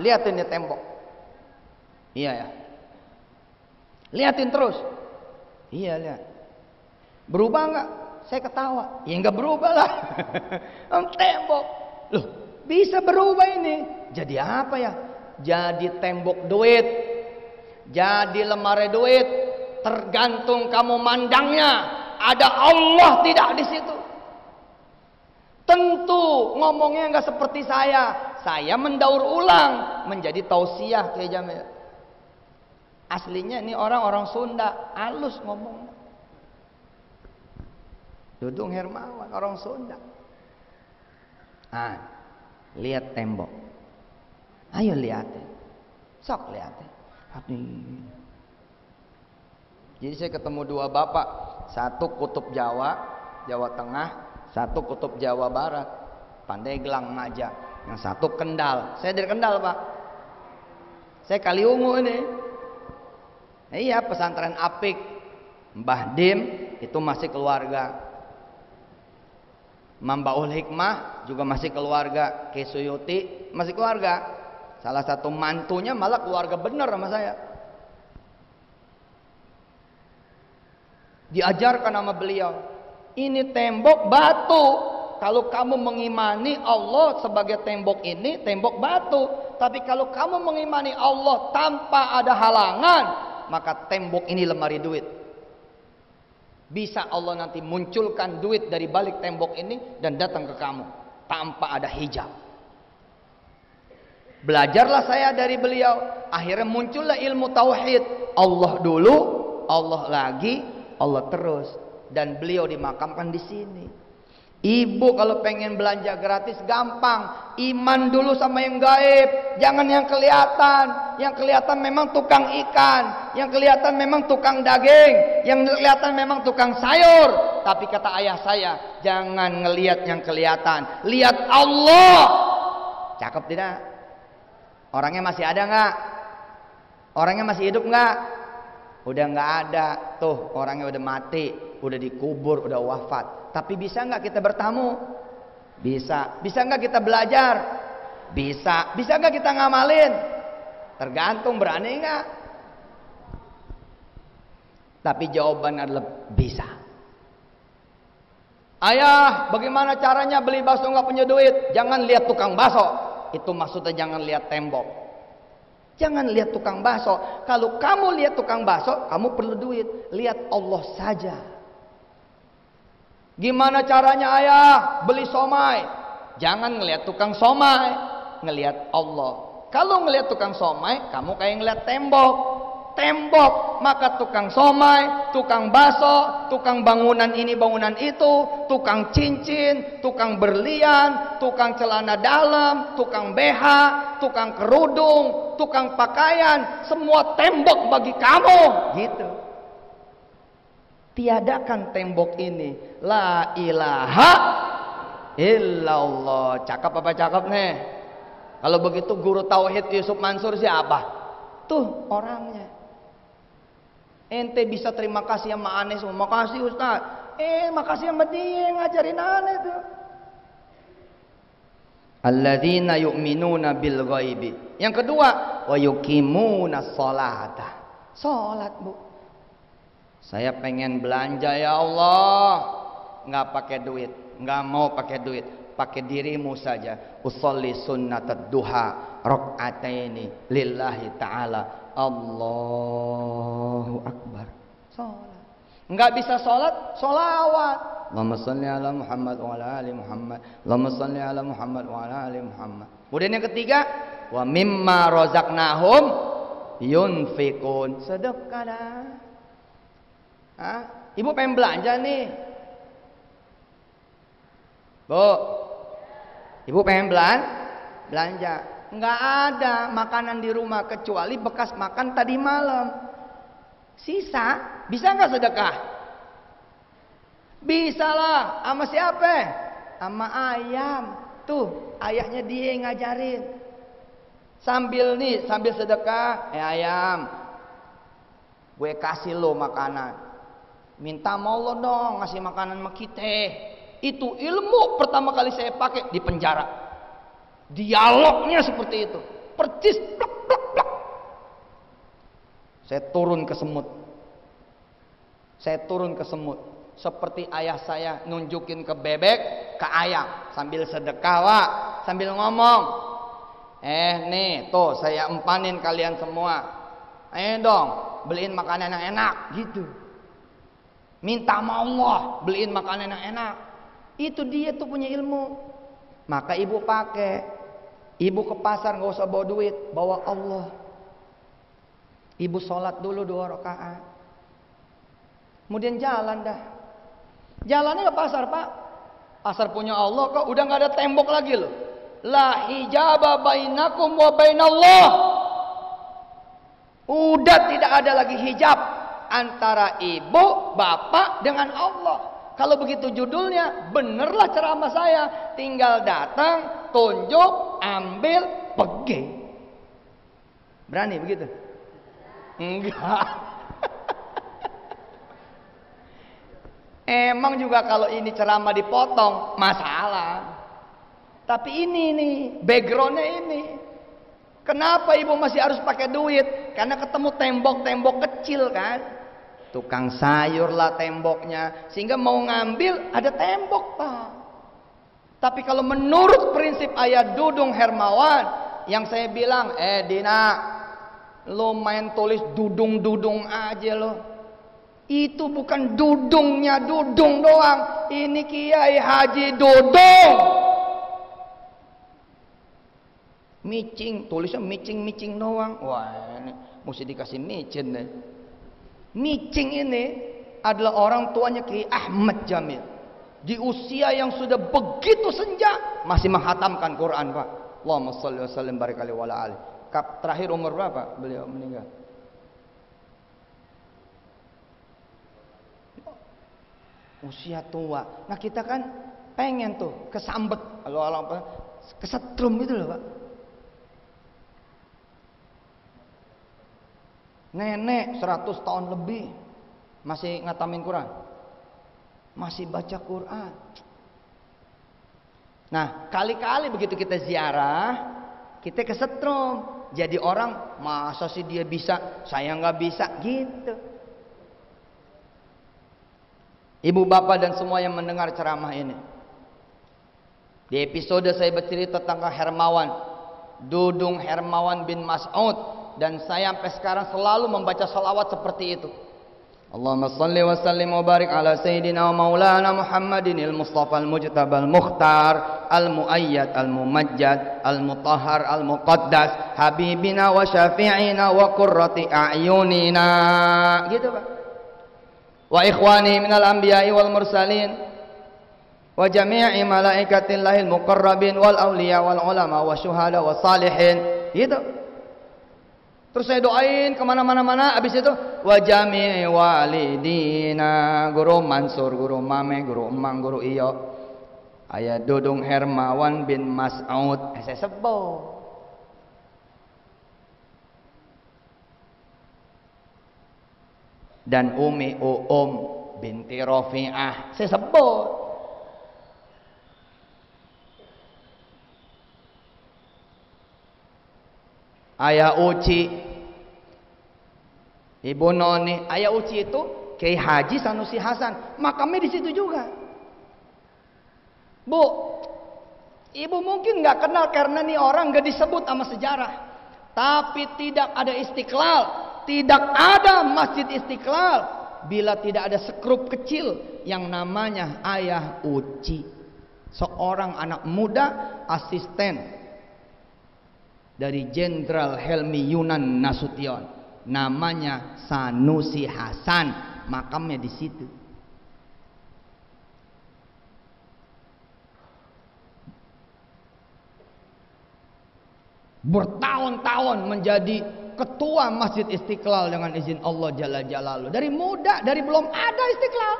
liatin ya tembok. Iya ya. Liatin terus. Iya lihat. Berubah nggak? Saya ketawa. Ya nggak berubah lah. Tembok. Loh, bisa berubah ini. Jadi apa ya? Jadi tembok duit. Jadi lemari duit. Tergantung kamu mandangnya. Ada Allah tidak di situ. Tentu ngomongnya nggak seperti saya. Saya mendaur ulang menjadi tausiah kayak Jamil. Aslinya ini orang-orang Sunda, halus ngomongnya. Dudung Hermawan, orang Sunda. Lihat tembok. Ayo lihatin. Sok lihatin. Jadi saya ketemu dua bapak, satu kutub Jawa, Jawa Tengah, satu kutub Jawa Barat, Pandeglang, Maja. Yang satu Kendal. Saya dari Kendal pak. Saya Kaliungu ini. Iya, pesantren Apik. Mbah Dim itu masih keluarga. Mambaul Hikmah juga masih keluarga. Kesuyuti masih keluarga. Salah satu mantunya malah keluarga bener sama saya. Diajarkan sama beliau, ini tembok batu. Kalau kamu mengimani Allah sebagai tembok ini, tembok batu. Tapi kalau kamu mengimani Allah tanpa ada halangan, maka tembok ini lemari duit. Bisa Allah nanti munculkan duit dari balik tembok ini dan datang ke kamu tanpa ada hijab. Belajarlah saya dari beliau. Akhirnya muncullah ilmu tauhid. Allah dulu, Allah lagi, Allah terus. Dan beliau dimakamkan di sini. Ibu kalau pengen belanja gratis gampang. Iman dulu sama yang gaib. Jangan yang kelihatan. Yang kelihatan memang tukang ikan. Yang kelihatan memang tukang daging. Yang kelihatan memang tukang sayur. Tapi kata ayah saya, jangan ngelihat yang kelihatan. Lihat Allah. Cakep tidak? Orangnya masih ada nggak? Orangnya masih hidup nggak? Udah nggak ada. Tuh orangnya udah mati. Udah dikubur, udah wafat. Tapi bisa nggak kita bertamu? Bisa. Bisa nggak kita belajar? Bisa. Bisa nggak kita ngamalin? Tergantung berani nggak. Tapi jawaban adalah bisa. Ayah, bagaimana caranya beli bakso nggak punya duit? Jangan lihat tukang bakso. Itu maksudnya jangan lihat tembok. Jangan lihat tukang bakso. Kalau kamu lihat tukang bakso, kamu perlu duit. Lihat Allah saja. Gimana caranya ayah beli somai? Jangan ngelihat tukang somai, ngelihat Allah. Kalau ngelihat tukang somai, kamu kayak ngelihat tembok. Tembok, maka tukang somai, tukang bakso, tukang bangunan ini bangunan itu, tukang cincin, tukang berlian, tukang celana dalam, tukang BH, tukang kerudung, tukang pakaian, semua tembok bagi kamu, gitu. Tiadakan tembok ini. La ilaha illallah. Cakep apa cakep nih? Kalau begitu guru tauhid Yusuf Mansur siapa? Tuh orangnya. Ente bisa terima kasih sama aneh semua. Makasih Ustaz. Makasih sama dia yang ngajarin aneh tuh. Alladzina yu'minuna bil ghaibi. Yang kedua, wa yuqimuna sholata. Salat, Bu. Saya pengen belanja ya Allah, nggak pakai duit, nggak mau pakai duit, pakai dirimu saja. Usolli sunnatud duha rakaataini lillahi ta'ala. Allahu akbar. Salat. Nggak bisa salat, solawat. Allahumma sholli ala Muhammad wa ala ali Muhammad. Allahumma sholli ala Muhammad wa ala ali Muhammad. Kemudian yang ketiga, wa mimma razaqnahum yunfikun. Sedekah dah. Hah? Ibu pengen belanja nih. Bu, ibu pengen belanja. Nggak ada makanan di rumah kecuali bekas makan tadi malam. Sisa, bisa nggak sedekah? Bisa lah. Sama siapa? Sama ayam. Tuh, ayahnya dia yang ngajarin. Sambil sedekah, ayam, gue kasih lo makanan. Minta sama Allah dong ngasih makanan sama kita. Itu ilmu pertama kali saya pakai di penjara. Dialognya seperti itu. Percis plak, plak, plak. Saya turun ke semut. Seperti ayah saya nunjukin ke bebek, ke ayam, sambil sedekah, Wak, sambil ngomong. Nih, tuh saya empanin kalian semua. Ayo dong, beliin makanan yang enak gitu. Minta sama Allah, beliin makanan yang enak. Itu dia tuh punya ilmu. Maka ibu pakai. Ibu ke pasar nggak usah bawa duit, bawa Allah. Ibu sholat dulu 2 rakaat. Kemudian jalan dah. Jalannya ke pasar, Pak. Pasar punya Allah kok, udah nggak ada tembok lagi loh. La hijaba bainakum wa bainallah. Udah tidak ada lagi hijab antara ibu, bapak dengan Allah. Kalau begitu judulnya, benerlah ceramah saya. Tinggal datang, tunjuk, ambil, pergi. Berani begitu? Enggak. Emang juga kalau ini ceramah dipotong, masalah. Tapi ini nih, backgroundnya ini. Kenapa ibu masih harus pakai duit? Karena ketemu tembok-tembok kecil kan. Tukang sayur lah temboknya. Sehingga mau ngambil ada tembok, Pak. Tapi kalau menurut prinsip ayat Dudung Hermawan, yang saya bilang, Dina, lo main tulis dudung-dudung aja lo. Itu bukan dudungnya dudung doang. Ini Kiai Haji Dudung. Micing, tulisnya micing-micing doang. Wah, ini mesti dikasih micin deh. Micing ini adalah orang tuanya Kiai Ahmad Jamil. Di usia yang sudah begitu senja masih menghatamkan Quran, Pak. Allahumma shalli wa sallim barik alaihi wa ala alihi. Terakhir umur berapa beliau meninggal? Usia tua. Nah kita kan pengen tuh kesambet, kalau orang kesetrum gitu loh, Pak. Nenek 100 tahun lebih masih ngatamin Quran, masih baca Quran. Nah kali-kali begitu kita ziarah, kita kesetrum. Jadi orang, masa sih dia bisa, saya nggak bisa gitu. Ibu bapak dan semua yang mendengar ceramah ini, di episode saya bercerita tentang Hermawan, Dudung Hermawan bin Mas'ud, dan saya sampai sekarang selalu membaca salawat seperti itu. Allahumma salli wa sallim wa barik ala sayyidina wa maulana Muhammadin al-Mustafa al-Mujtaba al-Mukhtar al-Muayyad al-Mumajjad al-Mutahhar al-Muqaddas habibina wa syafi'ina wa qurrati a'yunina. Gitu, Pak. Wa ikhwani minal anbiya'i wal mursalin wa jami'i malaikatillahil muqarrabin wal awliya wal ulama wa syuhada wa salihin. Gitu. Terus saya doain kemana-mana, habis itu wa jami'i walidina, guru Mansur, guru Mame, guru Emang, guru Iyo, ayah Dudung Hermawan bin Mas'ud. Saya sebut. Dan Umi binti Rafi'ah, saya sebut. Ayah Uci, Ibu Noni. Ayah Uci itu Kiai Haji Sanusi Hasan, makamnya di situ juga. Bu, ibu mungkin nggak kenal karena nih orang nggak disebut sama sejarah. Tapi tidak ada Istiqlal, tidak ada Masjid Istiqlal bila tidak ada sekrup kecil yang namanya Ayah Uci, seorang anak muda asisten dari Jenderal Helmi Yunan Nasution, namanya Sanusi Hasan. Makamnya di situ. Bertahun-tahun menjadi ketua Masjid Istiqlal dengan izin Allah Jalla Jalaluhu. Dari muda, dari belum ada Istiqlal.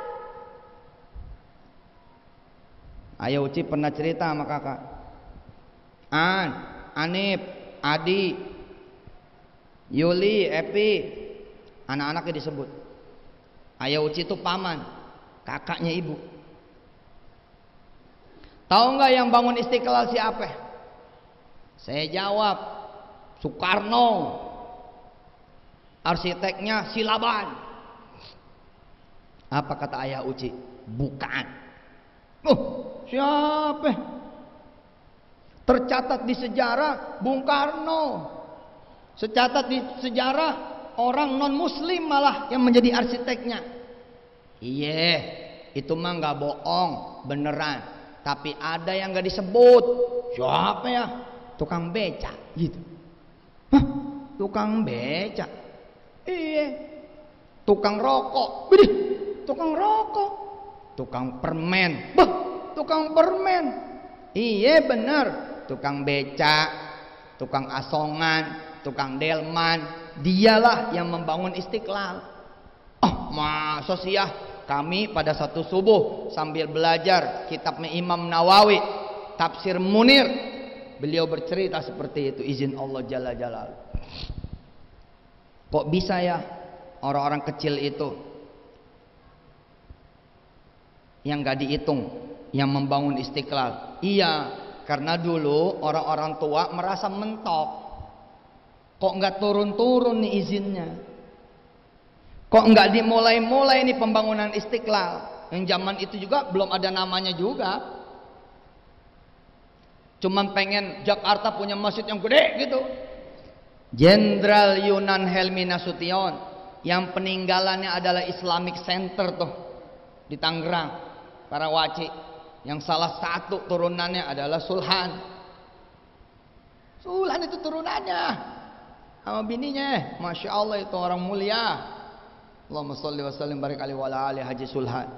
Ayo Uci pernah cerita sama kakak. Anip, Adi, Yuli, Epi, anak-anaknya disebut. Ayah Uci itu paman, kakaknya ibu. Tahu nggak yang bangun Istiqlal siapa? Saya jawab, Soekarno. Arsiteknya Silaban. Apa kata Ayah Uci? Bukan. Siapa? Tercatat di sejarah Bung Karno. Tercatat di sejarah orang non muslim malah yang menjadi arsiteknya. Iya, itu mah nggak bohong, beneran. Tapi ada yang nggak disebut. Siapa ya? Tukang beca gitu. Hah? Tukang beca? Iya. Tukang rokok. Bidih, tukang rokok. Tukang permen. Tukang permen. Iya bener. Tukang beca, tukang asongan, tukang delman, dialah yang membangun Istiqlal. Masa sih ya, kami pada satu subuh sambil belajar kitabnya Imam Nawawi, Tafsir Munir, beliau bercerita seperti itu, izin Allah Jalla Jalaluhu. Kok bisa ya orang-orang kecil itu yang gak dihitung yang membangun Istiqlal? Iya, karena dulu orang-orang tua merasa mentok. Kok nggak turun-turun nih izinnya? Kok nggak dimulai-mulai nih pembangunan Istiqlal? Yang zaman itu juga belum ada namanya juga. Cuman pengen Jakarta punya masjid yang gede gitu. Jenderal Yunan Helmi Nasution yang peninggalannya adalah Islamic Center tuh di Tangerang, Karawaci. Yang salah satu turunannya adalah Sulhan. Sulhan itu turunannya sama bininya, Masya Allah itu orang mulia. Allahumma sholli wa sallim barik alaihi wa ala ali Haji Sulhan.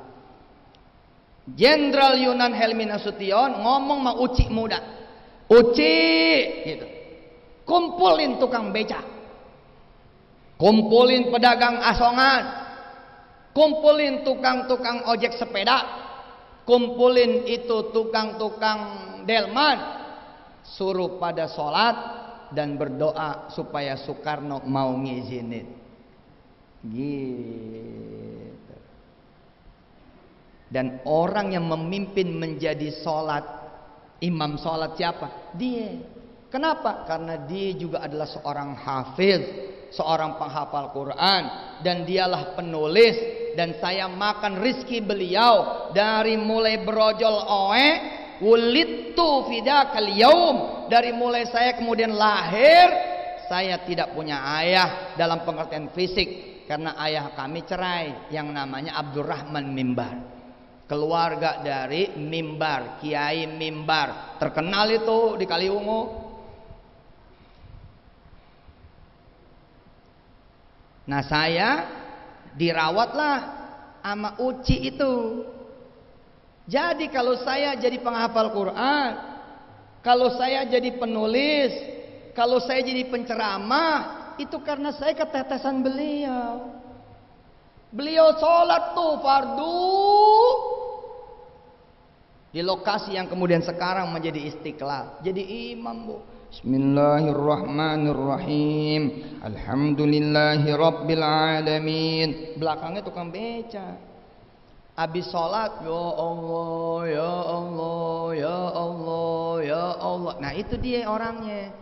Jenderal Yunan Helmi Nasution ngomong sama Uci muda, Uci gitu, kumpulin tukang beca, kumpulin pedagang asongan, kumpulin tukang-tukang ojek sepeda, kumpulin itu tukang-tukang delman, suruh pada sholat dan berdoa supaya Soekarno mau ngizinin. Gitu. Dan orang yang memimpin menjadi sholat, imam sholat siapa? Dia. Kenapa? Karena dia juga adalah seorang hafiz, seorang penghafal Quran, dan dialah penulis. Dan saya makan rizki beliau dari mulai berojol oe, wulidtu fidakal yaum, dari mulai saya kemudian lahir, saya tidak punya ayah dalam pengertian fisik karena ayah kami cerai yang namanya Abdurrahman Mimbar, keluarga dari Mimbar, Kiai Mimbar, terkenal itu di Kaliungu. Nah saya dirawatlah sama Uci itu. Jadi kalau saya jadi penghafal Quran, kalau saya jadi penulis, kalau saya jadi penceramah, itu karena saya ketetesan beliau. Beliau sholat tuh fardu di lokasi yang kemudian sekarang menjadi Istiqlal, jadi imam bu. Bismillahirrahmanirrahim. Alhamdulillahi rabbil alamin. Belakangnya tukang beca. Habis sholat, ya Allah, ya Allah, ya Allah, ya Allah. Nah itu dia orangnya.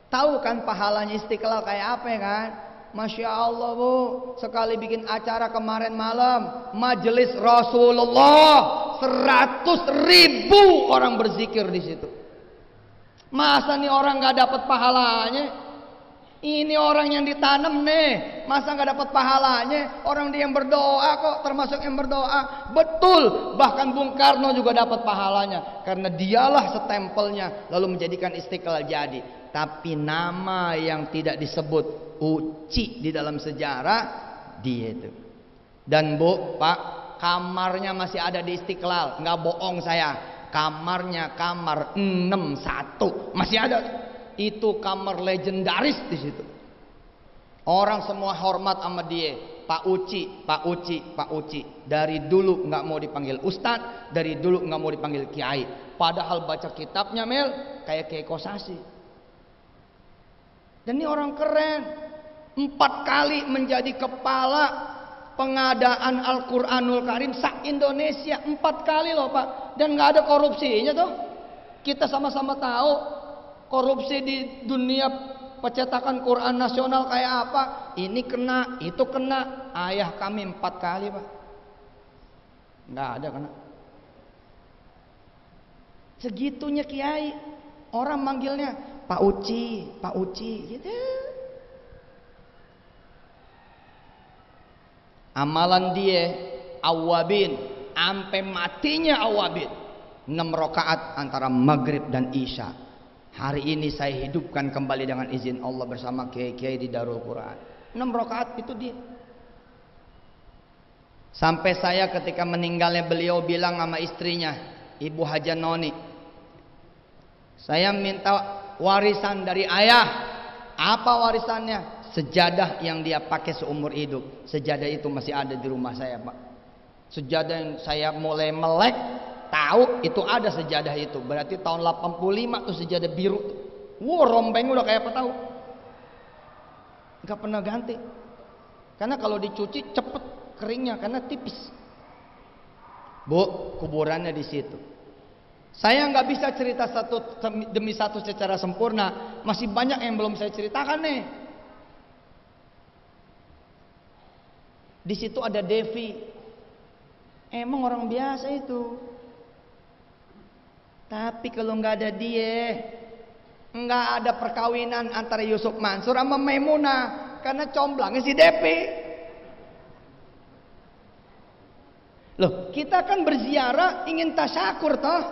Tahu kan pahalanya Istiqlal kayak apa ya kan? Masya Allah Bu, sekali bikin acara kemarin malam, majelis Rasulullah, 100.000 orang berzikir di situ. Masa nih orang nggak dapat pahalanya? Ini orang yang ditanam nih, masa nggak dapat pahalanya? Orang dia yang berdoa kok, termasuk yang berdoa. Betul, bahkan Bung Karno juga dapat pahalanya, karena dialah setempelnya, lalu menjadikan Istiqlal jadi. Tapi nama yang tidak disebut Uci di dalam sejarah dia itu. Dan Bu, Pak, kamarnya masih ada di Istiqlal, nggak bohong saya. Kamarnya kamar 61 masih ada. Itu kamar legendaris di situ. Orang semua hormat sama dia. Pak Uci, Pak Uci, Pak Uci. Dari dulu nggak mau dipanggil Ustadz, dari dulu nggak mau dipanggil Kiai. Padahal baca kitabnya Mel kayak Kiai Kosasi. Dan ini orang keren, 4 kali menjadi kepala pengadaan Al-Quranul Karim se-Indonesia, 4 kali loh Pak. Dan gak ada korupsinya tuh. Kita sama-sama tahu korupsi di dunia percetakan Quran nasional kayak apa. Ini kena, itu kena. Ayah kami 4 kali Pak, gak ada kena. Segitunya Kiai, orang manggilnya Pak Uci, Pak Uci gitu. Amalan dia awabin, sampai matinya awabin, 6 rakaat antara maghrib dan isya. Hari ini saya hidupkan kembali dengan izin Allah bersama kiai-kiai di Darul Quran. 6 rakaat itu dia. Sampai saya ketika meninggalnya beliau bilang sama istrinya, Ibu Haja Noni, saya minta warisan dari ayah. Apa warisannya? Sejadah yang dia pakai seumur hidup. Sejadah itu masih ada di rumah saya Pak. Sejadah yang saya mulai melek tahu itu ada sejadah itu. Berarti tahun 85 tuh sejadah biru tuh. Wow, rombeng udah kayak apa tahu. Gak pernah ganti. Karena kalau dicuci cepet keringnya karena tipis. Bu, kuburannya di situ. Saya nggak bisa cerita satu demi satu secara sempurna. Masih banyak yang belum saya ceritakan nih. Di situ ada Devi. Emang orang biasa itu. Tapi kalau nggak ada dia, nggak ada perkawinan antara Yusuf Mansur sama Maimunah, karena comblangnya si Devi. Loh, kita kan berziarah ingin tasyakur toh.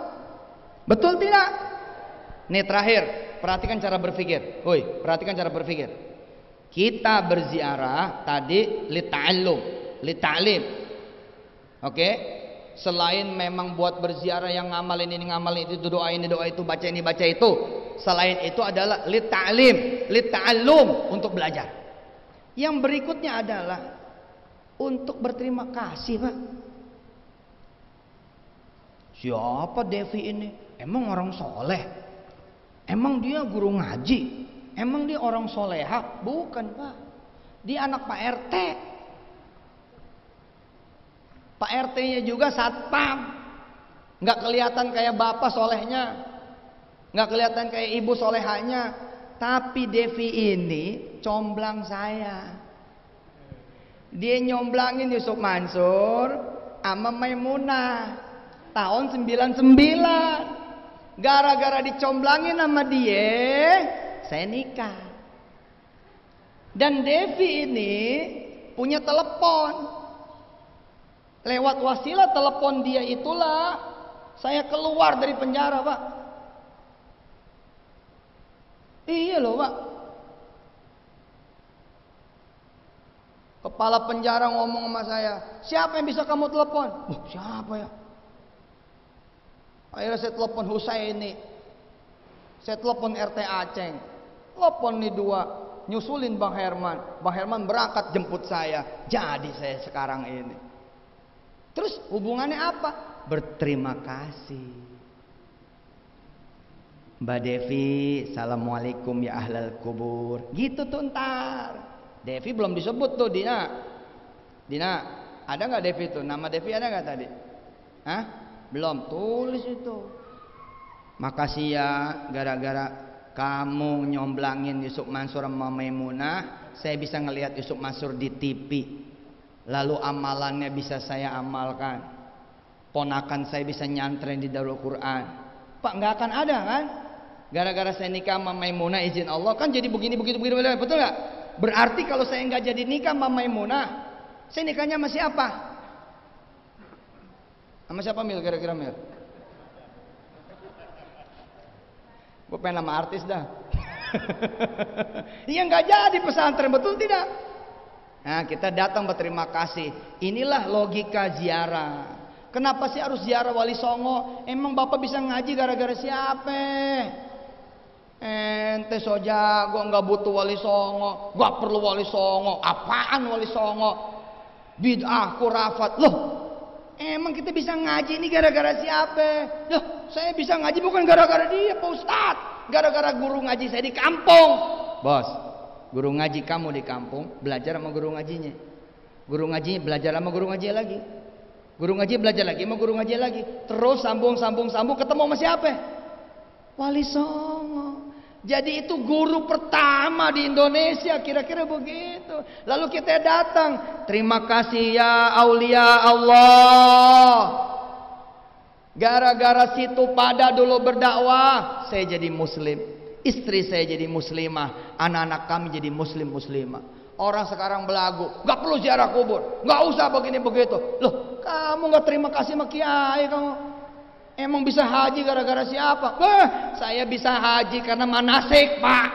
Betul tidak? Nih terakhir, perhatikan cara berpikir. Woi, perhatikan cara berpikir. Kita berziarah tadi li ta'lim. Oke? Selain memang buat berziarah yang ngamalin ini ngamalin itu, doa ini doa itu, baca ini baca itu. Selain itu adalah li ta'lim, li ta'allum, untuk belajar. Yang berikutnya adalah untuk berterima kasih, Pak. Siapa Devi ini? Emang orang soleh? Emang dia guru ngaji? Emang dia orang soleha? Bukan Pak. Dia anak Pak RT. Pak RT-nya juga satpam. Nggak kelihatan kayak bapak solehnya, nggak kelihatan kayak ibu solehanya. Tapi Devi ini comblang saya. Dia nyomblangin Yusuf Mansur sama Maimunah tahun 99. Gara-gara dicomblangin sama dia, saya nikah. Dan Devi ini punya telepon. Lewat wasilah telepon dia itulah saya keluar dari penjara, Pak. Iya loh, Pak. Kepala penjara ngomong sama saya, siapa yang bisa kamu telepon? Siapa ya? Akhirnya saya telepon Husaini, saya telepon RT Aceng, telepon nih 2, nyusulin Bang Herman. Bang Herman berangkat jemput saya, jadi saya sekarang ini. Terus hubungannya apa? Berterima kasih. Mbak Devi, assalamualaikum ya ahlal kubur. Gitu tuh ntar. Devi belum disebut tuh, Dina. Dina, ada nggak Devi tuh? Nama Devi ada nggak tadi? Hah? Belum, tulis itu. Makasih ya, gara-gara Kamu nyomblangin Yusuf Mansur sama Maimunah, saya bisa ngelihat Yusuf Mansur di TV. Lalu amalannya bisa saya amalkan. Ponakan saya bisa nyantren di Darul Quran. Pak, nggak akan ada kan? Gara-gara saya nikah sama Maimunah, izin Allah kan jadi begini, betul nggak? Berarti kalau saya nggak jadi nikah sama Maimunah, saya nikahnya sama siapa? Sama siapa Mil? Kira-kira Mil? Gue pengen nama artis dah. Iya nggak jadi pesantren, betul tidak? Nah, kita datang berterima kasih. Inilah logika ziarah. Kenapa sih harus ziarah Wali Songo? Emang Bapak bisa ngaji gara-gara siapa? Ente so jago, nggak butuh Wali Songo, nggak perlu Wali Songo. Apaan Wali Songo? Bid'ah, khurafat. Loh, emang kita bisa ngaji ini gara-gara siapa? Loh, saya bisa ngaji bukan gara-gara dia, Pak Ustadz. Gara-gara guru ngaji saya di kampung. Bos, guru ngaji kamu di kampung belajar sama guru ngajinya. Guru ngajinya belajar sama guru ngaji lagi. Guru ngaji belajar lagi sama guru ngaji lagi. Terus sambung ketemu sama siapa? Wali Songo. Jadi itu guru pertama di Indonesia, kira-kira begitu. Lalu kita datang, terima kasih ya aulia Allah. Gara-gara situ pada dulu berdakwah, saya jadi muslim. Istri saya jadi muslimah, anak-anak kami jadi muslimah. Orang sekarang belagu, nggak perlu ziarah kubur, nggak usah begini begitu. Loh, kamu nggak terima kasih sama kiai kamu? Emang bisa haji gara-gara siapa? Saya bisa haji karena manasik, Pak,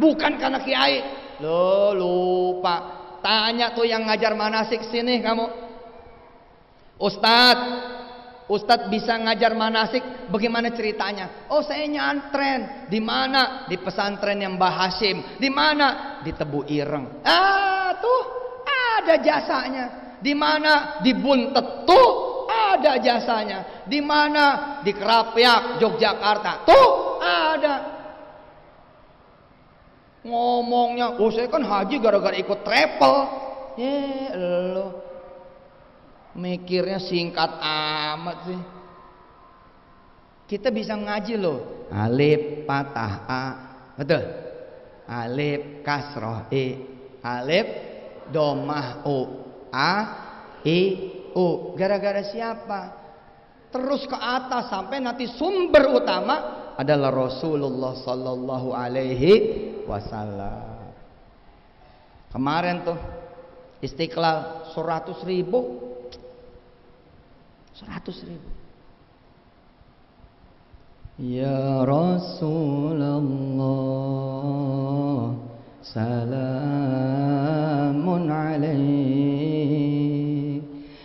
bukan karena kiai. Loh, lupa. Tanya tuh yang ngajar manasik sini kamu. Ustadz bisa ngajar manasik, bagaimana ceritanya? Oh, saya nyantren. Di mana? Di pesantren yang Mbah Hasyim. Di mana? Di Tebu Ireng. Tuh ada jasanya. Di mana? Di Buntet. Tuh ada jasanya. Di mana? Di Kerapyak, Yogyakarta. Tuh ada. Ngomongnya, oh saya kan haji gara-gara ikut travel. Lo mikirnya singkat amat sih. Kita bisa ngaji loh. Alif patah A, betul. Alif kasroh I, alif domah U, A I U. Gara-gara siapa? Terus ke atas sampai nanti sumber utama adalah Rasulullah Sallallahu Alaihi Wasallam. Kemarin tuh Istiqlal 100.000. 100.000. Ya Rasulullah salamun alaik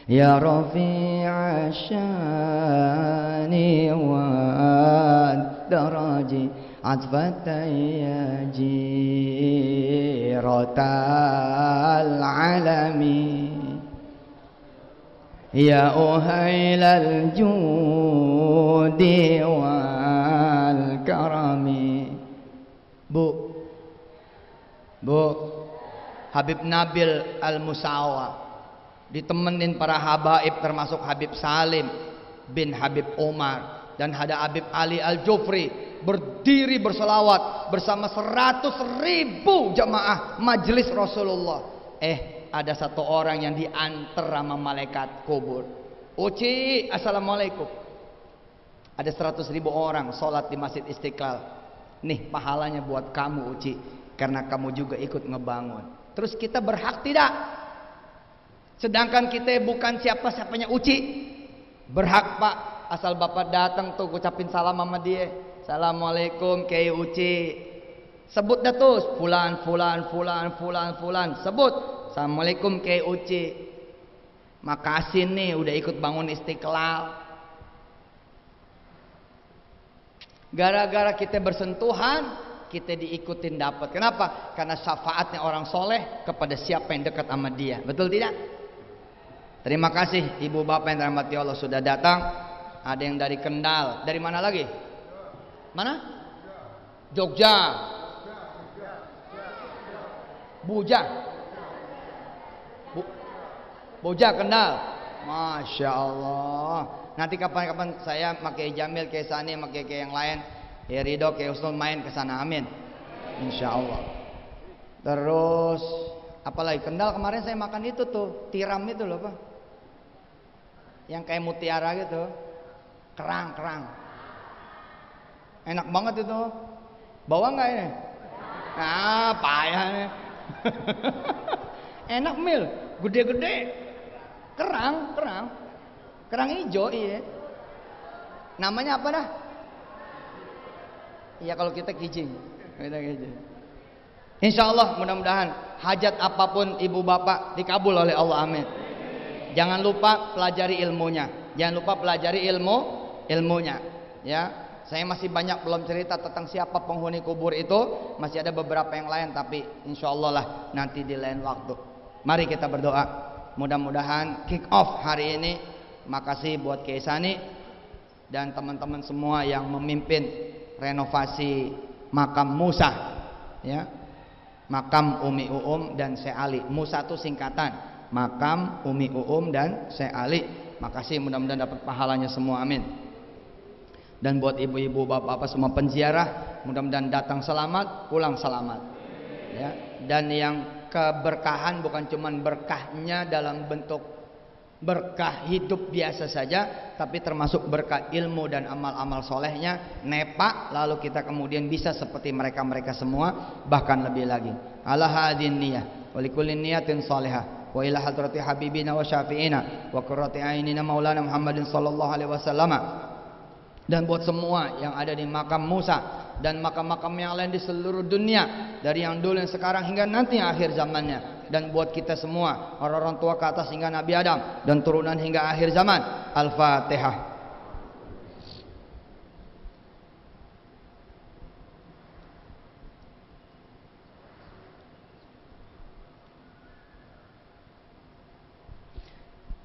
ya rafi'a syani wa daraji atfatan ya jiratal alamin ya uhailal judi wal karami. Bu, Habib Nabil Al-Musawa ditemenin para habaib termasuk Habib Salim bin Habib Omar dan ada Habib Ali Al-Jufri berdiri berselawat bersama 100.000 jamaah majelis Rasulullah. Ada satu orang yang diantar sama malaikat kubur. Uci, assalamualaikum. Ada 100.000 orang sholat di Masjid Istiqlal. Nih pahalanya buat kamu Uci, karena kamu juga ikut ngebangun. Terus kita berhak tidak? Sedangkan kita bukan siapa-siapanya Uci. Berhak Pak, asal Bapak datang tuh ucapin salam sama dia. Assalamualaikum Kiai Uci. Sebut dah tuh fulan. Sebut. Assalamualaikum Kiai Uci. Makasih nih udah ikut bangun Istiqlal. Gara-gara kita bersentuhan, kita diikutin dapat. Kenapa? Karena syafaatnya orang soleh kepada siapa yang dekat sama dia. Betul tidak? Terima kasih ibu bapak yang dirahmati Allah sudah datang. Ada yang dari Kendal. Dari mana lagi? Mana? Jogja. Boja Kendal. Masya Allah. Nanti kapan-kapan saya pakai Jamil, kayak Sani, pakai yang lain. Ya ridho kayak Husnul main ke sana, amin. Insya Allah. Terus apalagi Kendal kemarin saya makan itu tuh tiram itu loh Pak, yang kayak mutiara gitu, kerang, enak banget itu. Bawa nggak ini? Nah payah nih. Enak Mil, gede-gede, kerang hijau, iya. Namanya apa dah? Iya kalau kita kijing. Insya Allah mudah-mudahan hajat apapun ibu bapak dikabul oleh Allah, amin. Jangan lupa pelajari ilmunya. Jangan lupa pelajari ilmunya. Ya, saya masih banyak belum cerita tentang siapa penghuni kubur itu. Masih ada beberapa yang lain, tapi insya Allah lah nanti di lain waktu. Mari kita berdoa. Mudah-mudahan kick off hari ini. Makasih buat Keisani dan teman-teman semua yang memimpin renovasi makam Musa, ya, makam Umi Uum dan Syekh Ali. Musa itu singkatan makam Umi Uum dan Syekh Ali. Makasih, mudah-mudahan dapat pahalanya semua, amin. Dan buat ibu-ibu bapak-bapak semua penziarah, mudah-mudahan datang selamat, pulang selamat, ya. Dan yang keberkahan bukan cuman berkahnya dalam bentuk berkah hidup biasa saja, tapi termasuk berkah ilmu dan amal-amal solehnya nepak, lalu kita kemudian bisa seperti mereka semua, bahkan lebih lagi. Ala hadin niyah wa likulli niyatin salihah wa ila hadrati habibina wa syafi'ina wa qurrati ainina maulana Muhammadin sallallahu alaihi wasallam. Dan buat semua yang ada di makam Musa dan makam-makam yang lain di seluruh dunia, dari yang dulu yang sekarang hingga nanti akhir zamannya. Dan buat kita semua, orang-orang tua ke atas hingga Nabi Adam dan turunan hingga akhir zaman. Al-Fatihah.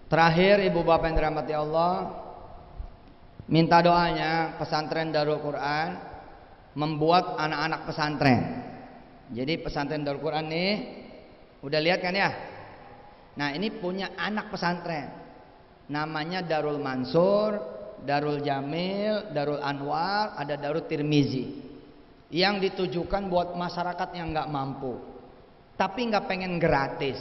Terakhir, ibu bapak yang dirahmati Allah, minta doanya pesantren Darul Quran membuat anak-anak pesantren. Jadi pesantren Darul Quran nih, udah lihat kan ya? Nah ini punya anak pesantren, namanya Darul Mansur, Darul Jamil, Darul Anwar, ada Darul Tirmizi, yang ditujukan buat masyarakat yang nggak mampu, tapi nggak pengen gratis.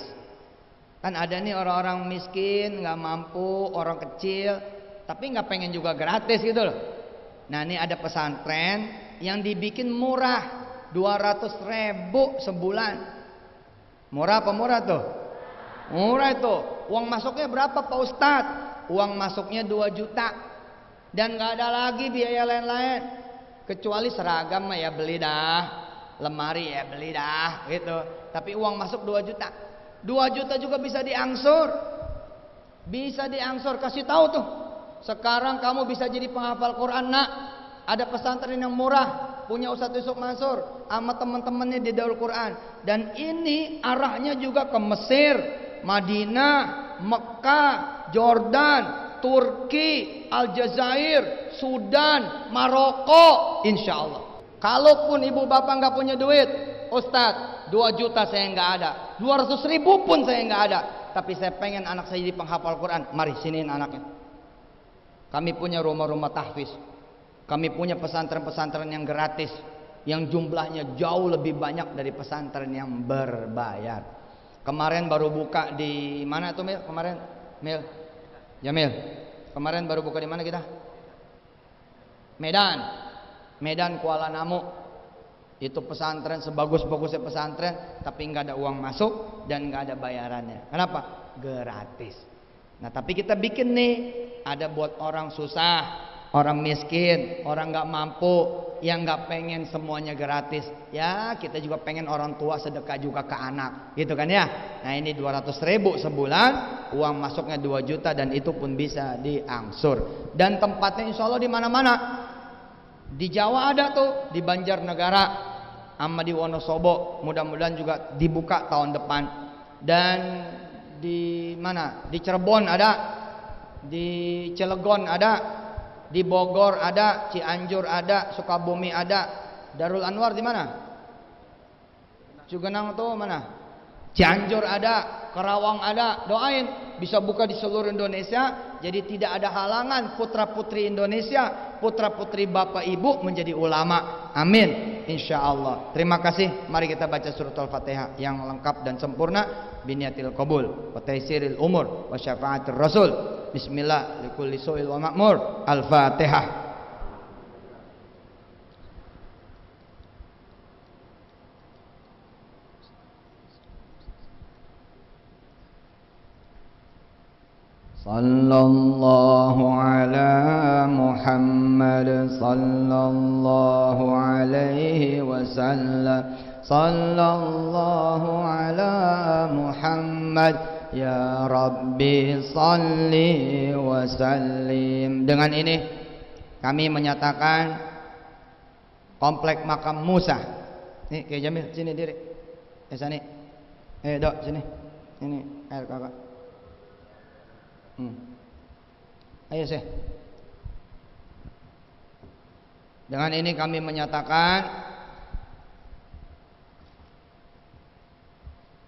Kan ada nih orang-orang miskin, nggak mampu, orang kecil, tapi nggak pengen juga gratis gitu loh. Nah ini ada pesantren yang dibikin murah, 200.000 sebulan. Murah apa murah tuh? Murah itu. Uang masuknya berapa Pak Ustadz? Uang masuknya 2 juta. Dan gak ada lagi biaya lain-lain, kecuali seragam ya beli dah, lemari ya beli dah gitu. Tapi uang masuk 2 juta. 2 juta juga bisa diangsur. Bisa diangsur, kasih tahu tuh. Sekarang kamu bisa jadi penghafal Quran nak. Ada pesantren yang murah, punya Ustadz Yusuf Mansur sama teman-temannya di Darul Quran. Dan ini arahnya juga ke Mesir, Madinah, Mekah, Jordan, Turki, Aljazair, Sudan, Maroko, insya Allah. Kalaupun ibu bapak nggak punya duit, Ustadz 2 juta saya nggak ada, 200.000 pun saya nggak ada, tapi saya pengen anak saya jadi penghafal Quran. Mari siniin anaknya. Kami punya rumah-rumah tahfiz, kami punya pesantren-pesantren yang gratis, yang jumlahnya jauh lebih banyak dari pesantren yang berbayar. Kemarin baru buka di mana tuh Mil? Kemarin Mil, Jamil. Kemarin baru buka di mana kita? Medan Kuala Namu. Itu pesantren sebagus-bagusnya pesantren, tapi nggak ada uang masuk dan nggak ada bayarannya. Kenapa? Gratis. Nah tapi kita bikin nih, ada buat orang susah, orang miskin, orang nggak mampu, yang nggak pengen semuanya gratis. Ya kita juga pengen orang tua sedekah juga ke anak, gitu kan ya. Nah ini 200.000 sebulan, uang masuknya 2 juta dan itu pun bisa diangsur. Dan tempatnya insya Allah di mana-mana. Di Jawa ada tuh, di Banjarnegara, sama di Wonosobo. Mudah-mudahan juga dibuka tahun depan. Dan di mana? Di Cirebon ada, di Cilegon ada, di Bogor ada, Cianjur ada, Sukabumi ada. Darul Anwar di mana? Cugenang tuh mana? Cianjur ada, Karawang ada. Doain bisa buka di seluruh Indonesia. Jadi tidak ada halangan putra-putri Indonesia, putra-putri bapak ibu menjadi ulama. Amin, insya Allah. Terima kasih. Mari kita baca surat Al-Fatihah yang lengkap dan sempurna. Biniatil qabul wa taysiril umur wa syafaatir rasul. Bismillah likulli su'il wa ma'mur. Al-Fatihah. Sallallahu ala Muhammad sallallahu alaihi wasallam. Sallallahu ala Muhammad ya Rabbi salli wa sallim. Dengan ini kami menyatakan komplek makam Musa. Nih Kiai Jamil sini diri. Sini. Dok sini. Ini air kakak. Ayo sih. Dengan ini kami menyatakan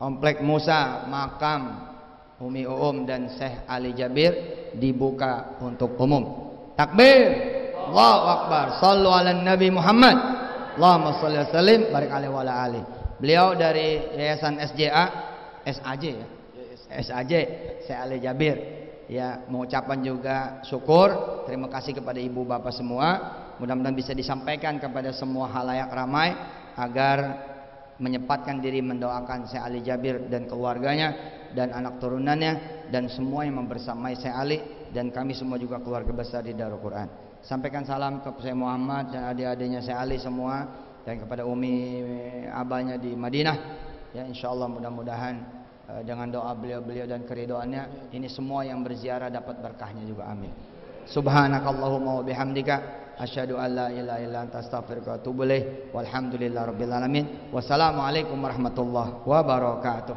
komplek Musa, makam Umi Uum dan Syekh Ali Jabir dibuka untuk umum. Takbir, Allahu Akbar. Sallu ala Nabi Muhammad. Allahumma shalli wa sallim barik alaihi wa ala ali. Beliau dari Yayasan SJA, SAJ ya. SAJ Syekh Ali Jabir. Ya, mengucapkan juga syukur, terima kasih kepada ibu bapak semua. Mudah-mudahan bisa disampaikan kepada semua halayak ramai agar menyempatkan diri mendoakan Syekh Ali Jabir dan keluarganya dan anak turunannya dan semua yang membersamai Syekh Ali dan kami semua juga keluarga besar di Darul Quran. Sampaikan salam ke Syekh Muhammad dan adik-adiknya Syekh Ali semua dan kepada Umi abahnya di Madinah. Ya, insyaallah mudah-mudahan dengan doa beliau-beliau dan keridoannya ini semua yang berziarah dapat berkahnya juga, amin. Subhanakallahumma wa bihamdika asyhadu an la ilaha illa anta astaghfiruka wa atubu ilaik. Walhamdulillahirabbil alamin. Wassalamualaikum warahmatullahi wabarakatuh.